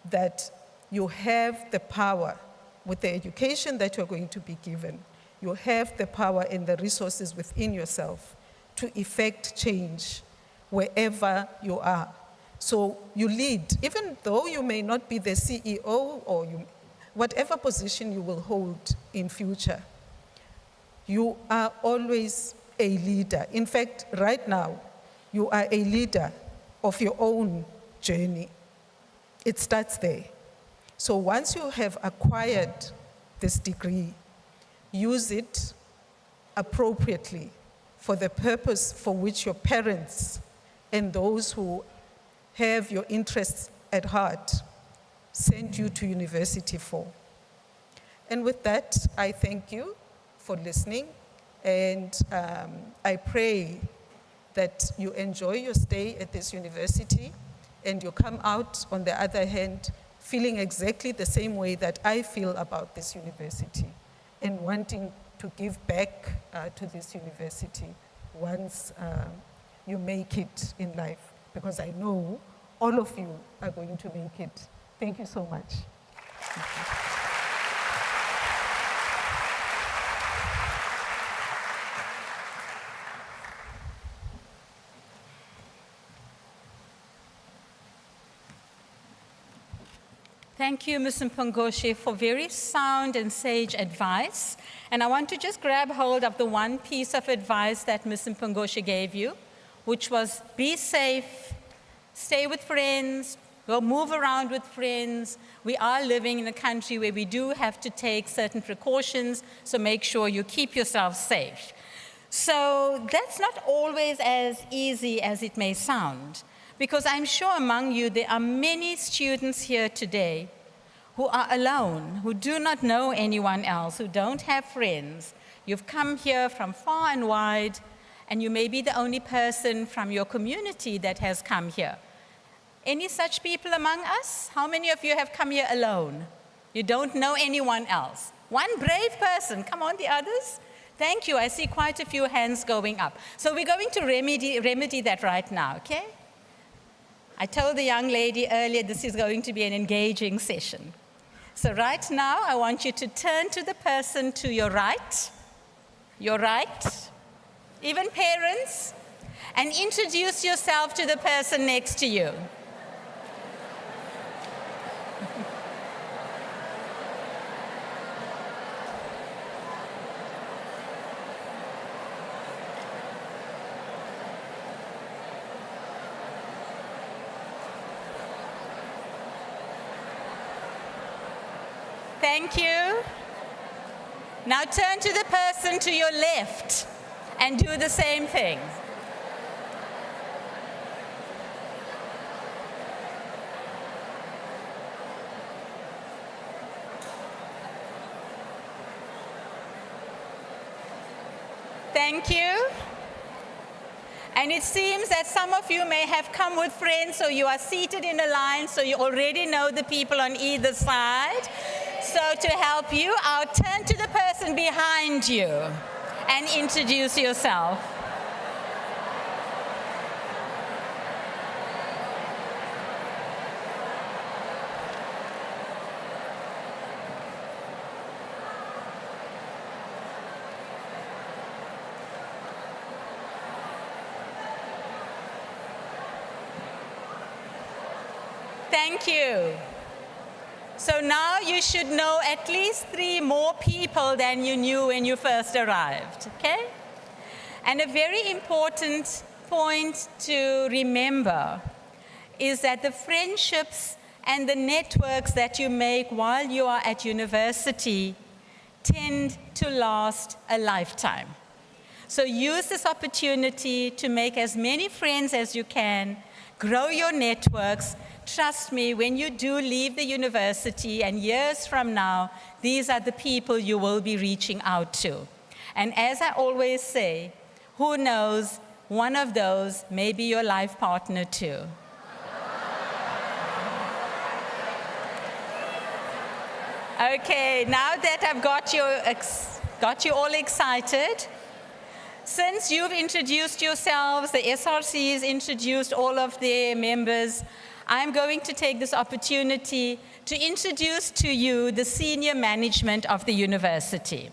that you have the power with the education that you're going to be given. You have the power and the resources within yourself to effect change wherever you are. So you lead, even though you may not be the CEO or whatever position you will hold in future, you are always a leader. In fact, right now, you are a leader of your own journey. It starts there. So once you have acquired this degree, use it appropriately for the purpose for which your parents and those who have your interests at heart sent you to university for. And with that, I thank you for listening, and I pray that you enjoy your stay at this university and you come out, on the other hand, feeling exactly the same way that I feel about this university and wanting to give back to this university once you make it in life, because I know all of you are going to make it. Thank you so much. Thank you, Ms. Mpongoshe, for very sound and sage advice. And I want to just grab hold of the one piece of advice that Ms. Mpongoshe gave you, which was be safe, stay with friends, go move around with friends. We are living in a country where we do have to take certain precautions, so make sure you keep yourself safe. So that's not always as easy as it may sound, because I'm sure among you there are many students here today who are alone, who do not know anyone else, who don't have friends. You've come here from far and wide, and you may be the only person from your community that has come here. Any such people among us? How many of you have come here alone? You don't know anyone else. One brave person. Come on, the others. Thank you. I see quite a few hands going up. So we're going to remedy that right now, okay? I told the young lady earlier this is going to be an engaging session. So right now, I want you to turn to the person to your right, even parents, and introduce yourself to the person next to you. Thank you. Now turn to the person to your left and do the same thing. Thank you. And it seems that some of you may have come with friends, so you are seated in a line, so you already know the people on either side. So to help you out, turn to the person behind you and introduce yourself. Thank you. So now you should know at least 3 more people than you knew when you first arrived, okay? And a very important point to remember is that the friendships and the networks that you make while you are at university tend to last a lifetime. So use this opportunity to make as many friends as you can, grow your networks. Trust me, when you do leave the university and years from now, these are the people you will be reaching out to. And as I always say, who knows, one of those may be your life partner too. Okay, now that I've got you all excited, since you've introduced yourselves, the SRC's introduced all of their members, I'm going to take this opportunity to introduce to you the senior management of the university.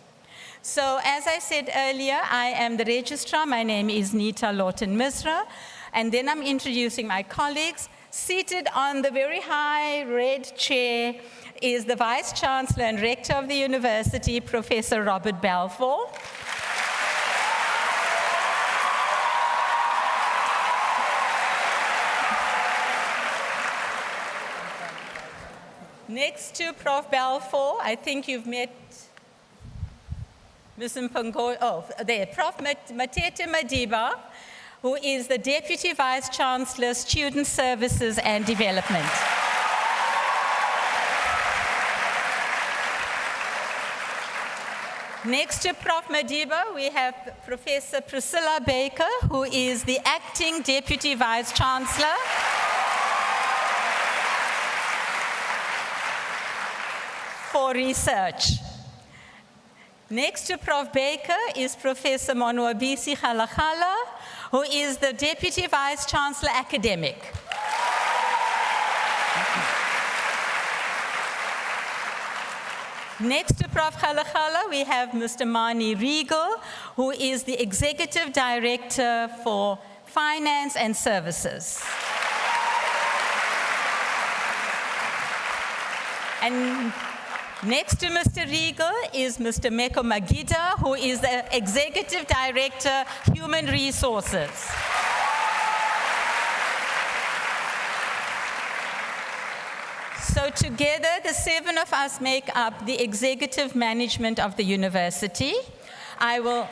So as I said earlier, I am the registrar. My name is Nita Lawton-Misra. And then I'm introducing my colleagues. Seated on the very high red chair is the Vice-Chancellor and Rector of the university, Professor Robert Balfour. Next to Prof. Balfour, I think you've met Ms. Mpongo, Prof. Matete Madiba, who is the Deputy Vice-Chancellor, Student Services and Development. Next to Prof. Madiba, we have Professor Priscilla Baker, who is the Acting Deputy Vice-Chancellor. For research. Next to Prof. Baker is Professor Monwabisi Khalakhala, who is the Deputy Vice-Chancellor Academic. Next to Prof. Khalakhala, we have Mr. Mani Regal, who is the Executive Director for Finance and Services. And next to Mr. Regal is Mr. Meko Magida, who is the Executive Director, Human Resources. So together, the 7 of us make up the executive management of the university. I will...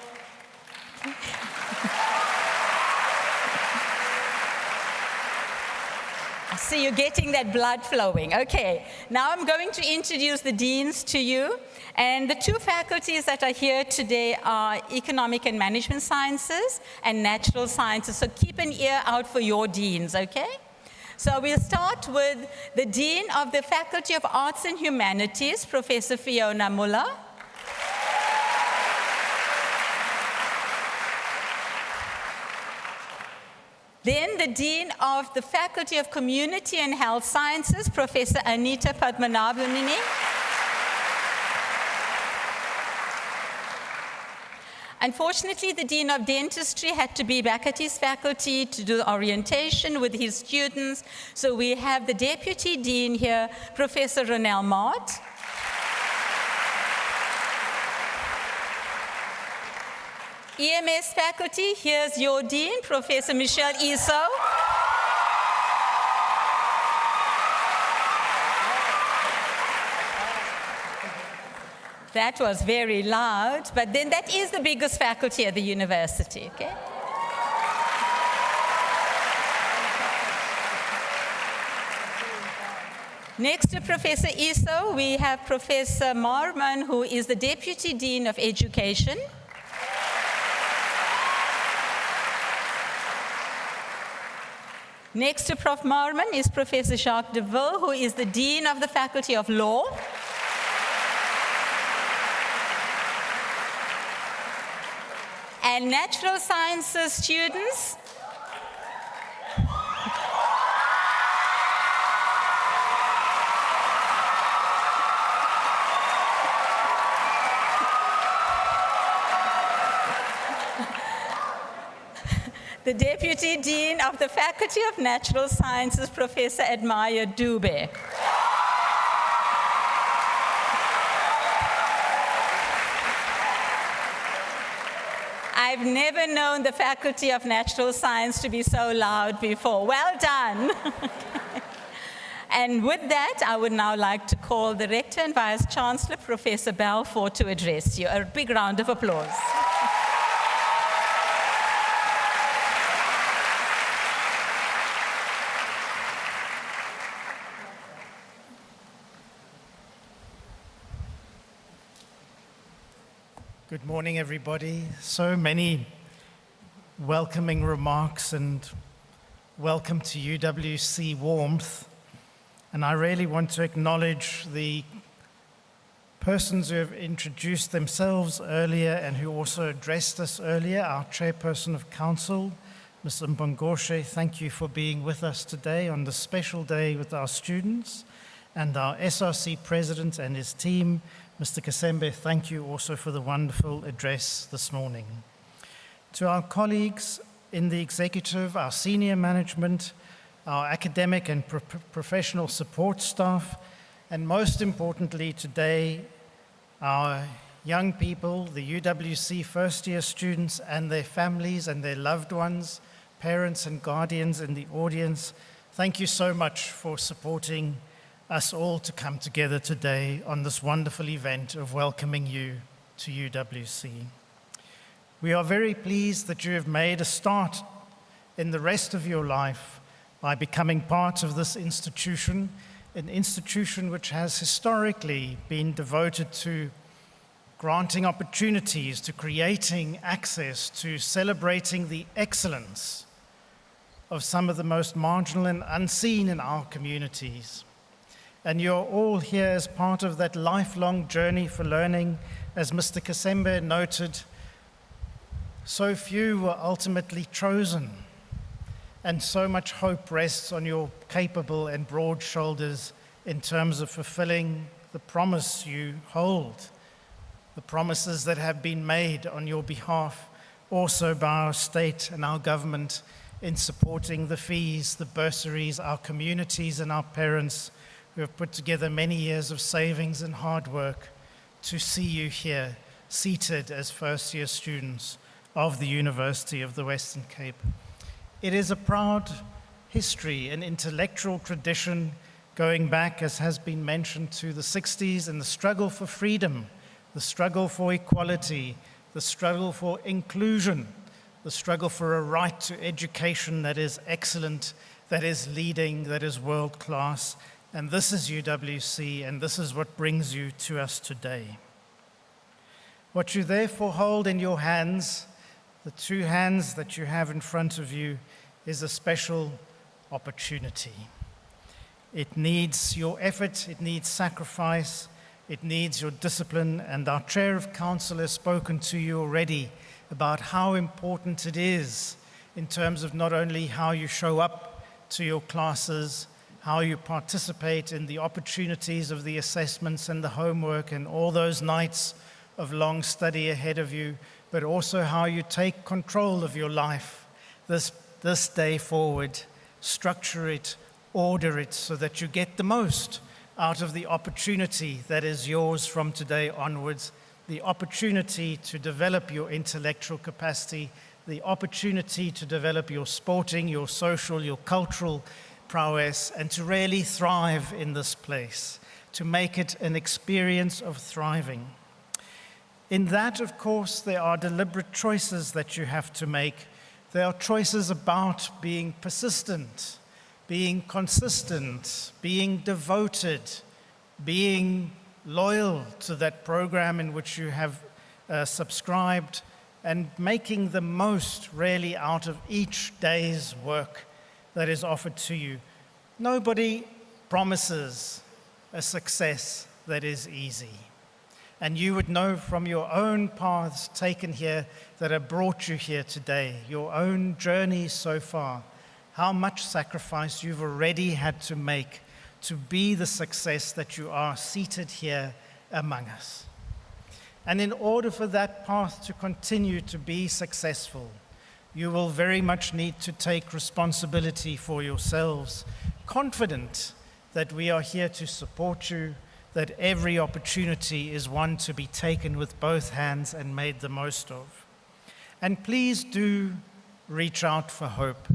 I see you're getting that blood flowing. Okay, now I'm going to introduce the deans to you. And the 2 faculties that are here today are Economic and Management Sciences and Natural Sciences. So keep an ear out for your deans, okay? So we'll start with the Dean of the Faculty of Arts and Humanities, Professor Fiona Muller. Then the Dean of the Faculty of Community and Health Sciences, Professor Anita Padmanabhanini. Unfortunately, the Dean of Dentistry had to be back at his faculty to do orientation with his students. So we have the Deputy Dean here, Professor Ronelle Mott. EMS faculty, here's your Dean, Professor Michelle Iso. That was very loud, but then that is the biggest faculty at the university, okay? Next to Professor Iso, we have Professor Marman, who is the Deputy Dean of Education. Next to Prof. Marman is Professor Jacques Deville, who is the Dean of the Faculty of Law. And natural sciences students. The Deputy Dean of the Faculty of Natural Sciences, Professor Admire Dube. I've never known the Faculty of Natural Science to be so loud before. Well done. And with that, I would now like to call the Rector and Vice-Chancellor, Professor Balfour, to address you. A big round of applause. Good morning, everybody. So many welcoming remarks and welcome to UWC warmth. And I really want to acknowledge the persons who have introduced themselves earlier and who also addressed us earlier, our Chairperson of Council, Ms. Mbongoshe, thank you for being with us today on this special day with our students. And our SRC President and his team, Mr. Kasembe, thank you also for the wonderful address this morning. To our colleagues in the executive, our senior management, our academic and professional support staff, and most importantly today, our young people, the UWC first-year students and their families and their loved ones, parents and guardians in the audience, thank you so much for supporting us all to come together today on this wonderful event of welcoming you to UWC. We are very pleased that you have made a start in the rest of your life by becoming part of this institution, an institution which has historically been devoted to granting opportunities, to creating access, to celebrating the excellence of some of the most marginal and unseen in our communities. And you're all here as part of that lifelong journey for learning. As Mr. Kasembe noted, so few were ultimately chosen, and so much hope rests on your capable and broad shoulders in terms of fulfilling the promise you hold, the promises that have been made on your behalf also by our state and our government in supporting the fees, the bursaries, our communities and our parents who have put together many years of savings and hard work to see you here seated as first-year students of the University of the Western Cape. It is a proud history, an intellectual tradition going back, as has been mentioned, to the 60s and the struggle for freedom, the struggle for equality, the struggle for inclusion, the struggle for a right to education that is excellent, that is leading, that is world-class. And this is UWC, and this is what brings you to us today. What you therefore hold in your hands, the two hands that you have in front of you, is a special opportunity. It needs your effort, it needs sacrifice, it needs your discipline, and our Chair of Council has spoken to you already about how important it is in terms of not only how you show up to your classes, how you participate in the opportunities of the assessments and the homework and all those nights of long study ahead of you, but also how you take control of your life this day forward, structure it, order it so that you get the most out of the opportunity that is yours from today onwards, the opportunity to develop your intellectual capacity, the opportunity to develop your sporting, your social, your cultural prowess, and to really thrive in this place, to make it an experience of thriving. In that, of course, there are deliberate choices that you have to make. There are choices about being persistent, being consistent, being devoted, being loyal to that program in which you have subscribed, and making the most really out of each day's work that is offered to you. Nobody promises a success that is easy. And you would know from your own paths taken here that have brought you here today, your own journey so far, how much sacrifice you've already had to make to be the success that you are seated here among us. And in order for that path to continue to be successful, you will very much need to take responsibility for yourselves, confident that we are here to support you, that every opportunity is one to be taken with both hands and made the most of. And please do reach out for hope.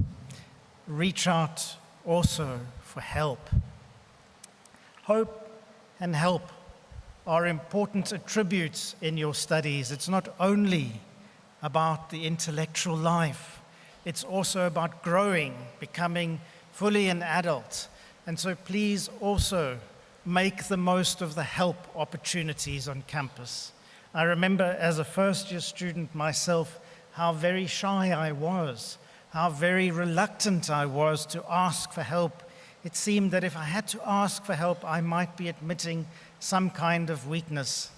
Reach out also for help. Hope and help are important attributes in your studies. It's not only about the intellectual life, it's also about growing, becoming fully an adult. And so please also make the most of the help opportunities on campus. I remember as a first-year student myself how very shy I was, how very reluctant I was to ask for help. It seemed that if I had to ask for help, I might be admitting some kind of weakness.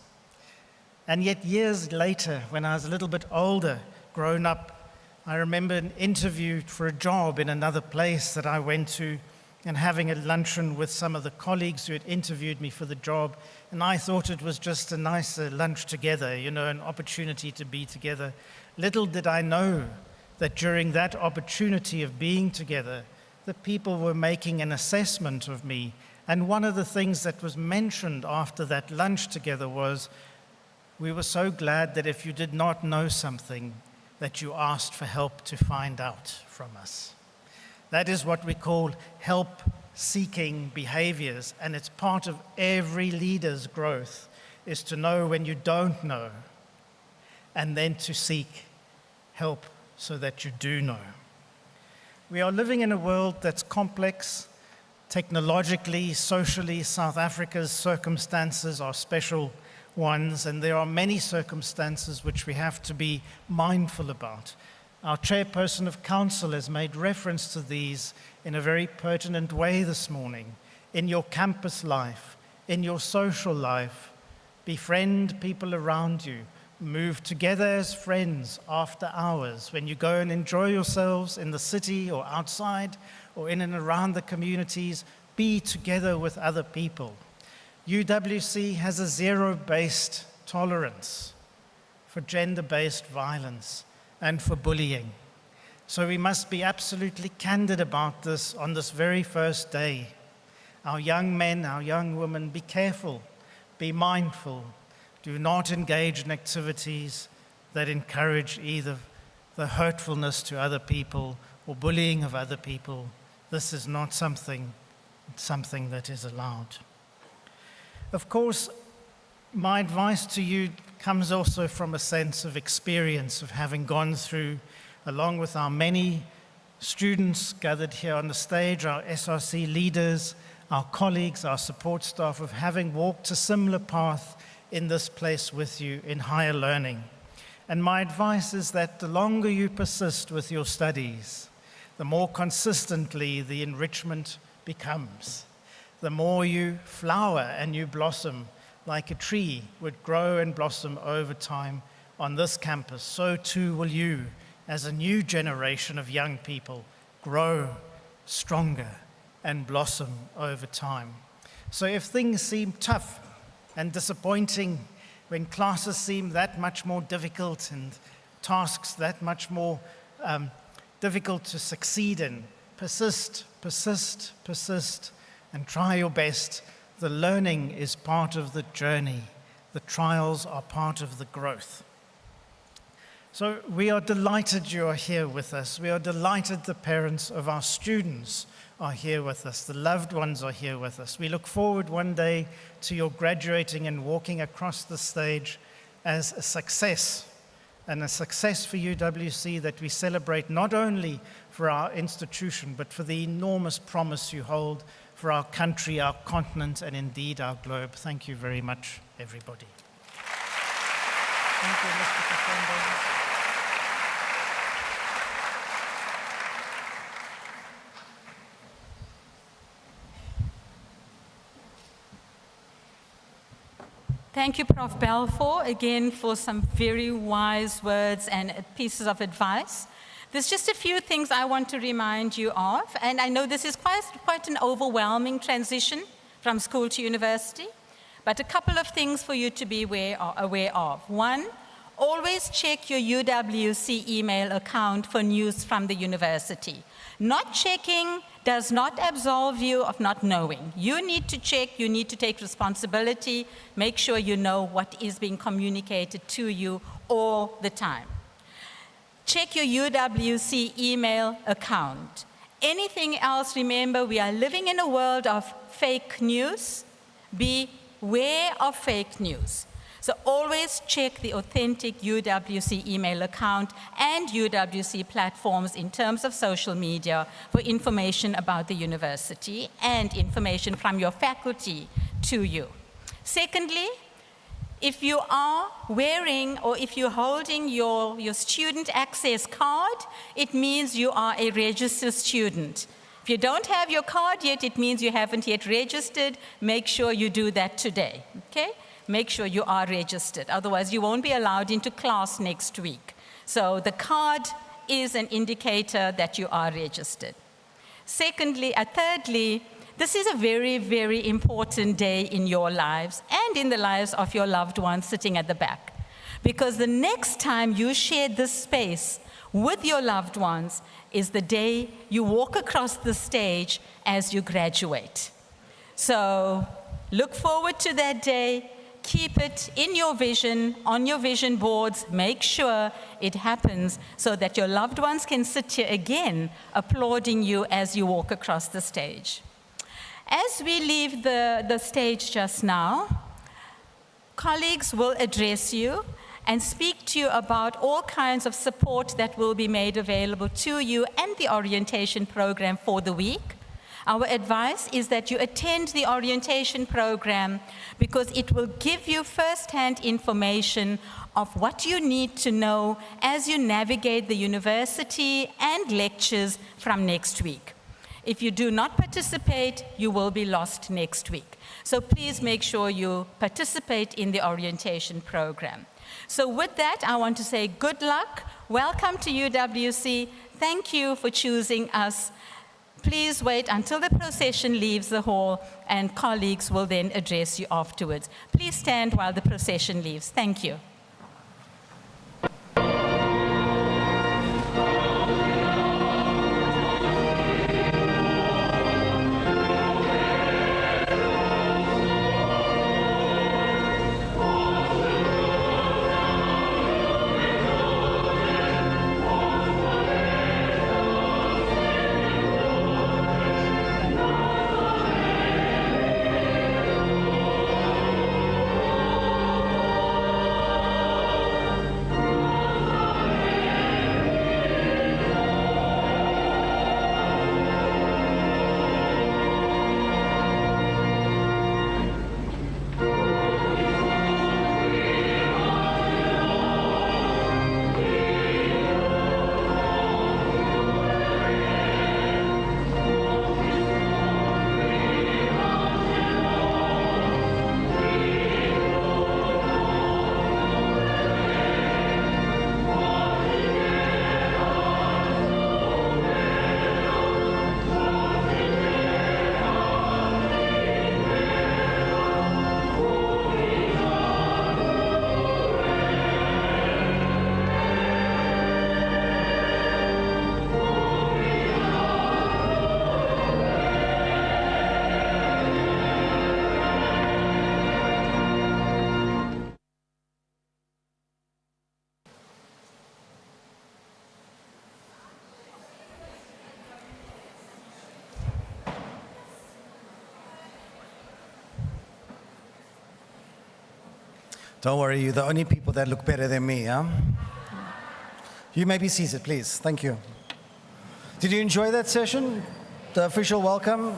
And yet years later, when I was a little bit older, grown up, I remember an interview for a job in another place that I went to and having a luncheon with some of the colleagues who had interviewed me for the job. And I thought it was just a nice lunch together, an opportunity to be together. Little did I know that during that opportunity of being together, the people were making an assessment of me. And one of the things that was mentioned after that lunch together was, we were so glad that if you did not know something, that you asked for help to find out from us. That is what we call help-seeking behaviors, and it's part of every leader's growth, is to know when you don't know, and then to seek help so that you do know. We are living in a world that's complex, technologically, socially. South Africa's circumstances are special ones, and there are many circumstances which we have to be mindful about. Our chairperson of council has made reference to these in a very pertinent way this morning. In your campus life, in your social life, befriend people around you. Move together as friends after hours. When you go and enjoy yourselves in the city or outside or in and around the communities, be together with other people. UWC has a zero-based tolerance for gender-based violence and for bullying. So we must be absolutely candid about this on this very first day. Our young men, our young women, be careful, be mindful. Do not engage in activities that encourage either the hurtfulness to other people or bullying of other people. This is not something that is allowed. Of course, my advice to you comes also from a sense of experience of having gone through, along with our many students gathered here on the stage, our SRC leaders, our colleagues, our support staff, of having walked a similar path in this place with you in higher learning. And my advice is that the longer you persist with your studies, the more consistently the enrichment becomes. The more you flower and you blossom like a tree would grow and blossom over time on this campus, so too will you, as a new generation of young people, grow stronger and blossom over time. So if things seem tough and disappointing, when classes seem that much more difficult and tasks that much more difficult to succeed in, persist, persist, persist, and try your best. The learning is part of the journey. The trials are part of the growth. So we are delighted you are here with us. We are delighted the parents of our students are here with us. The loved ones are here with us. We look forward one day to your graduating and walking across the stage as a success, and a success for UWC that we celebrate not only for our institution, but for the enormous promise you hold for our country, our continent, and indeed our globe. Thank you very much, everybody. Thank you, Mr. Kafembe. Thank you, Prof. Balfour, again for some very wise words and pieces of advice. There's just a few things I want to remind you of, and I know this is quite an overwhelming transition from school to university, but a couple of things for you to be aware of. One, always check your UWC email account for news from the university. Not checking does not absolve you of not knowing. You need to check, you need to take responsibility, make sure you know what is being communicated to you all the time. Check your UWC email account. Anything else, remember, we are living in a world of fake news. Beware of fake news. So always check the authentic UWC email account and UWC platforms in terms of social media for information about the university and information from your faculty to you. Secondly, if you are wearing or if you're holding your student access card, it means you are a registered student. If you don't have your card yet, it means you haven't yet registered. Make sure you do that today, okay? Make sure you are registered. Otherwise, you won't be allowed into class next week. So the card is an indicator that you are registered. Thirdly, this is a very, very important day in your lives and in the lives of your loved ones sitting at the back. Because the next time you share this space with your loved ones is the day you walk across the stage as you graduate. So look forward to that day. Keep it in your vision, on your vision boards. Make sure it happens so that your loved ones can sit here again applauding you as you walk across the stage. As we leave the stage just now, colleagues will address you and speak to you about all kinds of support that will be made available to you and the orientation program for the week. Our advice is that you attend the orientation program because it will give you first-hand information of what you need to know as you navigate the university and lectures from next week. If you do not participate, you will be lost next week. So please make sure you participate in the orientation program. So with that, I want to say good luck. Welcome to UWC. Thank you for choosing us. Please wait until the procession leaves the hall and colleagues will then address you afterwards. Please stand while the procession leaves. Thank you. Don't worry, you're the only people that look better than me, huh? You may be seated, please. Thank you. Did you enjoy that session? The official welcome?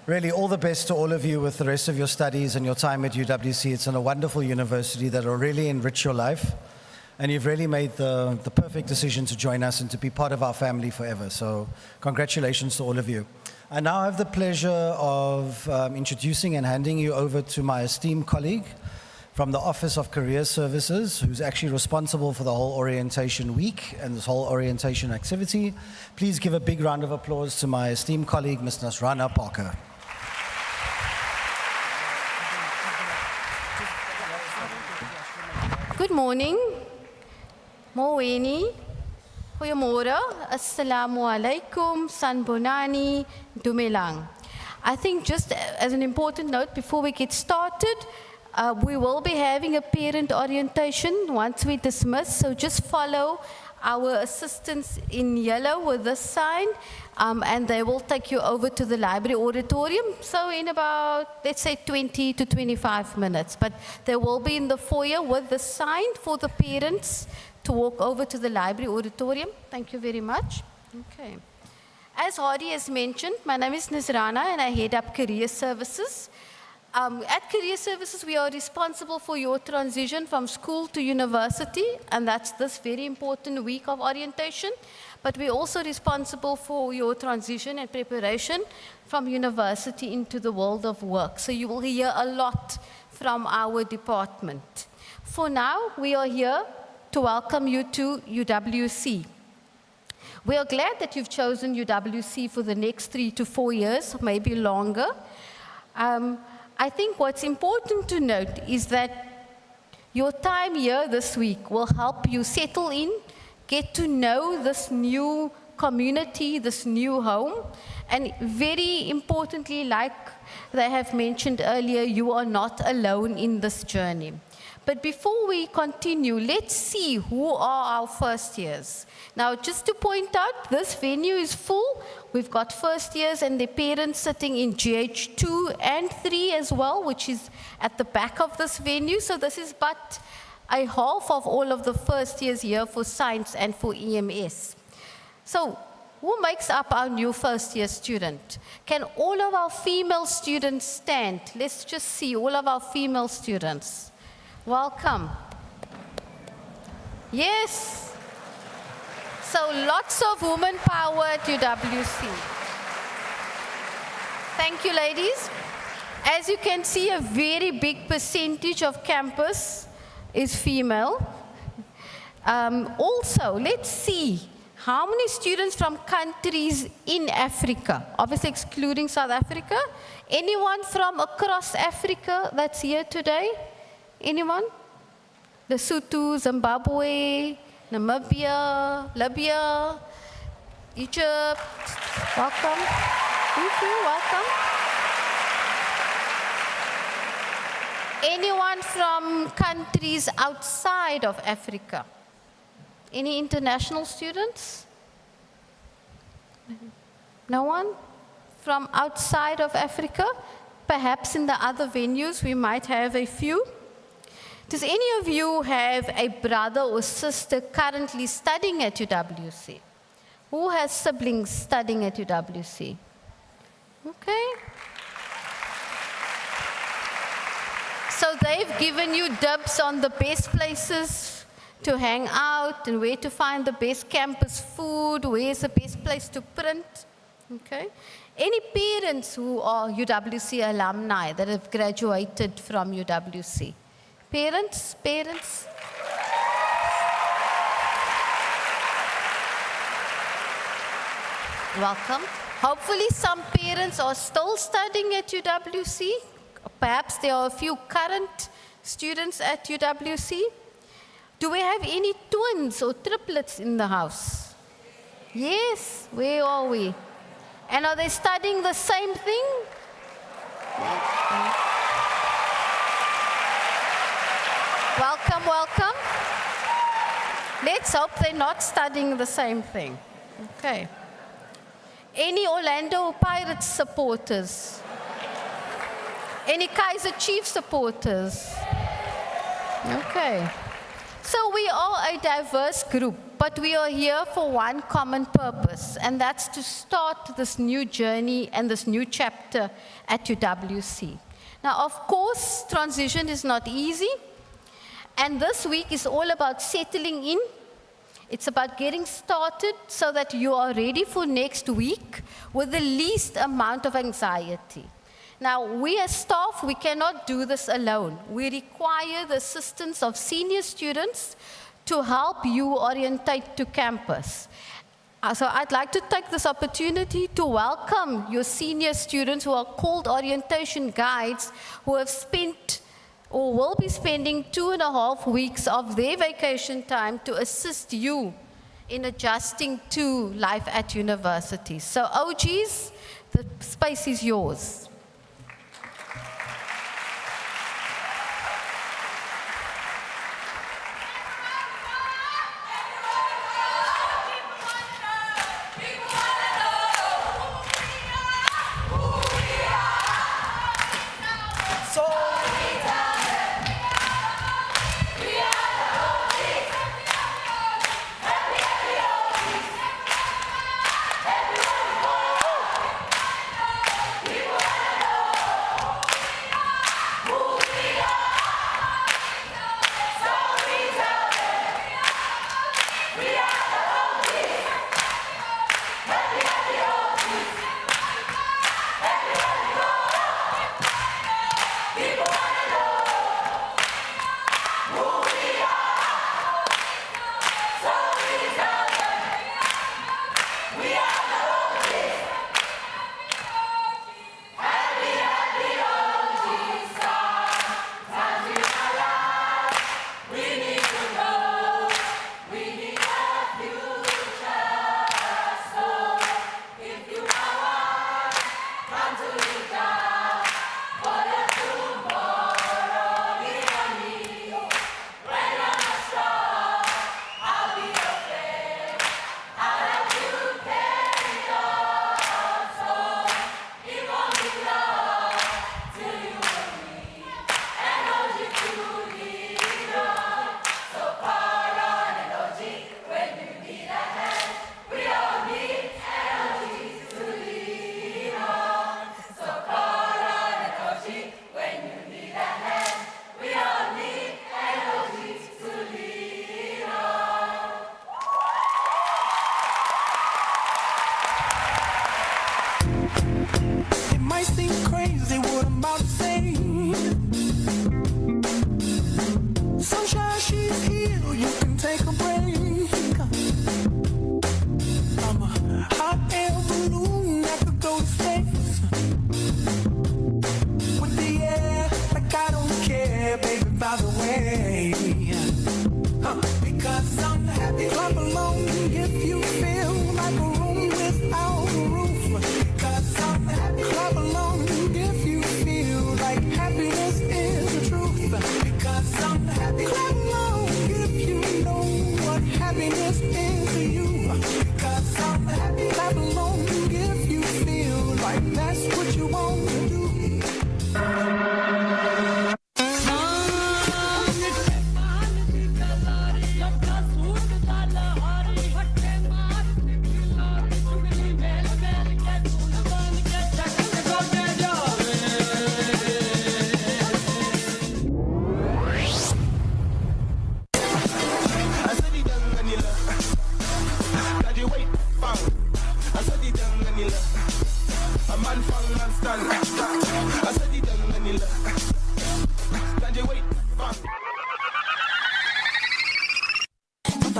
Really, all the best to all of you with the rest of your studies and your time at UWC. It's a wonderful university that will really enrich your life. And you've really made the perfect decision to join us and to be part of our family forever. So congratulations to all of you. I now have the pleasure of introducing and handing you over to my esteemed colleague from the Office of Career Services, who's actually responsible for the whole orientation week and this whole orientation activity. Please give a big round of applause to my esteemed colleague, Ms. Nasrana Parker. Good morning. Moweni. Goeiemôre. Assalamu alaikum. Sanbonani. Dumelang. I think just as an important note before we get started, we will be having a parent orientation once we dismiss, so just follow our assistants in yellow with this sign, and they will take you over to the library auditorium. So in about, let's say 20 to 25 minutes, but they will be in the foyer with the sign for the parents to walk over to the library auditorium. Thank you very much. Okay. As Hardy has mentioned, my name is Nasrana and I head up Career Services. At Career Services, we are responsible for your transition from school to university, and that's this very important week of orientation. But we're also responsible for your transition and preparation from university into the world of work. So you will hear a lot from our department. For now, we are here to welcome you to UWC. We are glad that you've chosen UWC for the next 3 to 4 years, maybe longer. I think what's important to note is that your time here this week will help you settle in, get to know this new community, this new home, and very importantly, like they have mentioned earlier, you are not alone in this journey. But before we continue, let's see who are our first years. Now, just to point out, this venue is full. We've got first years and their parents sitting in GH2 and 3 as well, which is at the back of this venue. So this is but a half of all of the first years here for science and for EMS. So who makes up our new first year student? Can all of our female students stand? Let's just see all of our female students. Welcome. Yes. So lots of woman power at UWC. Thank you, ladies. As you can see, a very big percentage of campus is female. Also, let's see how many students from countries in Africa, obviously excluding South Africa. Anyone from across Africa that's here today? Anyone? Lesotho, Zimbabwe, Namibia, Libya, Egypt. Welcome. Thank you, welcome. Anyone from countries outside of Africa? Any international students? No one? From outside of Africa? Perhaps in the other venues we might have a few. Does any of you have a brother or sister currently studying at UWC? Who has siblings studying at UWC? Okay. So they've given you dibs on the best places to hang out and where to find the best campus food, where's the best place to print. Okay. Any parents who are UWC alumni that have graduated from UWC? Parents? Welcome. Hopefully some parents are still studying at UWC. Perhaps there are a few current students at UWC. Do we have any twins or triplets in the house? Yes, where are we? And are they studying the same thing? Welcome, welcome. Let's hope they're not studying the same thing. Okay. Any Orlando Pirates supporters? Any Kaiser Chiefs supporters? Okay. So we are a diverse group, but we are here for one common purpose, and that's to start this new journey and this new chapter at UWC. Now, of course, transition is not easy. And this week is all about settling in. It's about getting started so that you are ready for next week with the least amount of anxiety. Now, we as staff, we cannot do this alone. We require the assistance of senior students to help you orientate to campus. So I'd like to take this opportunity to welcome your senior students who are called orientation guides, who have spent or will be spending 2.5 weeks of their vacation time to assist you in adjusting to life at university. So OGs, the space is yours. might seem crazy what I'm about to say. Sunshine, she's here, you can take a break. I'm a hot air balloon that could go to space. With the air, like I don't care, baby, by the way. Because I'm happy. Clap along if you feel like a room without a roof. Because I'm happy. Clap along if you feel like happiness is the truth. Because I'm happy. Clap along if you know what happiness is to you. Because I'm happy. Clap along if you feel like that's what you want to do.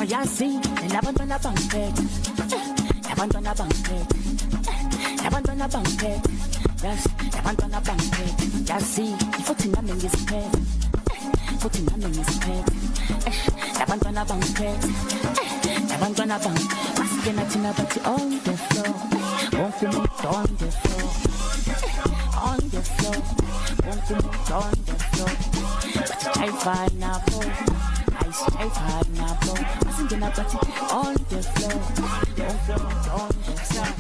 Yazi, labantwana banket, labantwana banket, labantwana banket, yes, labantwana banket, yazi, futhi nami ngisiphethe, futhi nami ngisiphethe, labantwana banket, labantwana banket, masingena thina bathi on the floor, wonke umuntu on the floor, on the floor, wonke umuntu on the floor, bathi ayifani nabo. Stay hard now, bro. I think in a party on the floor, on the floor.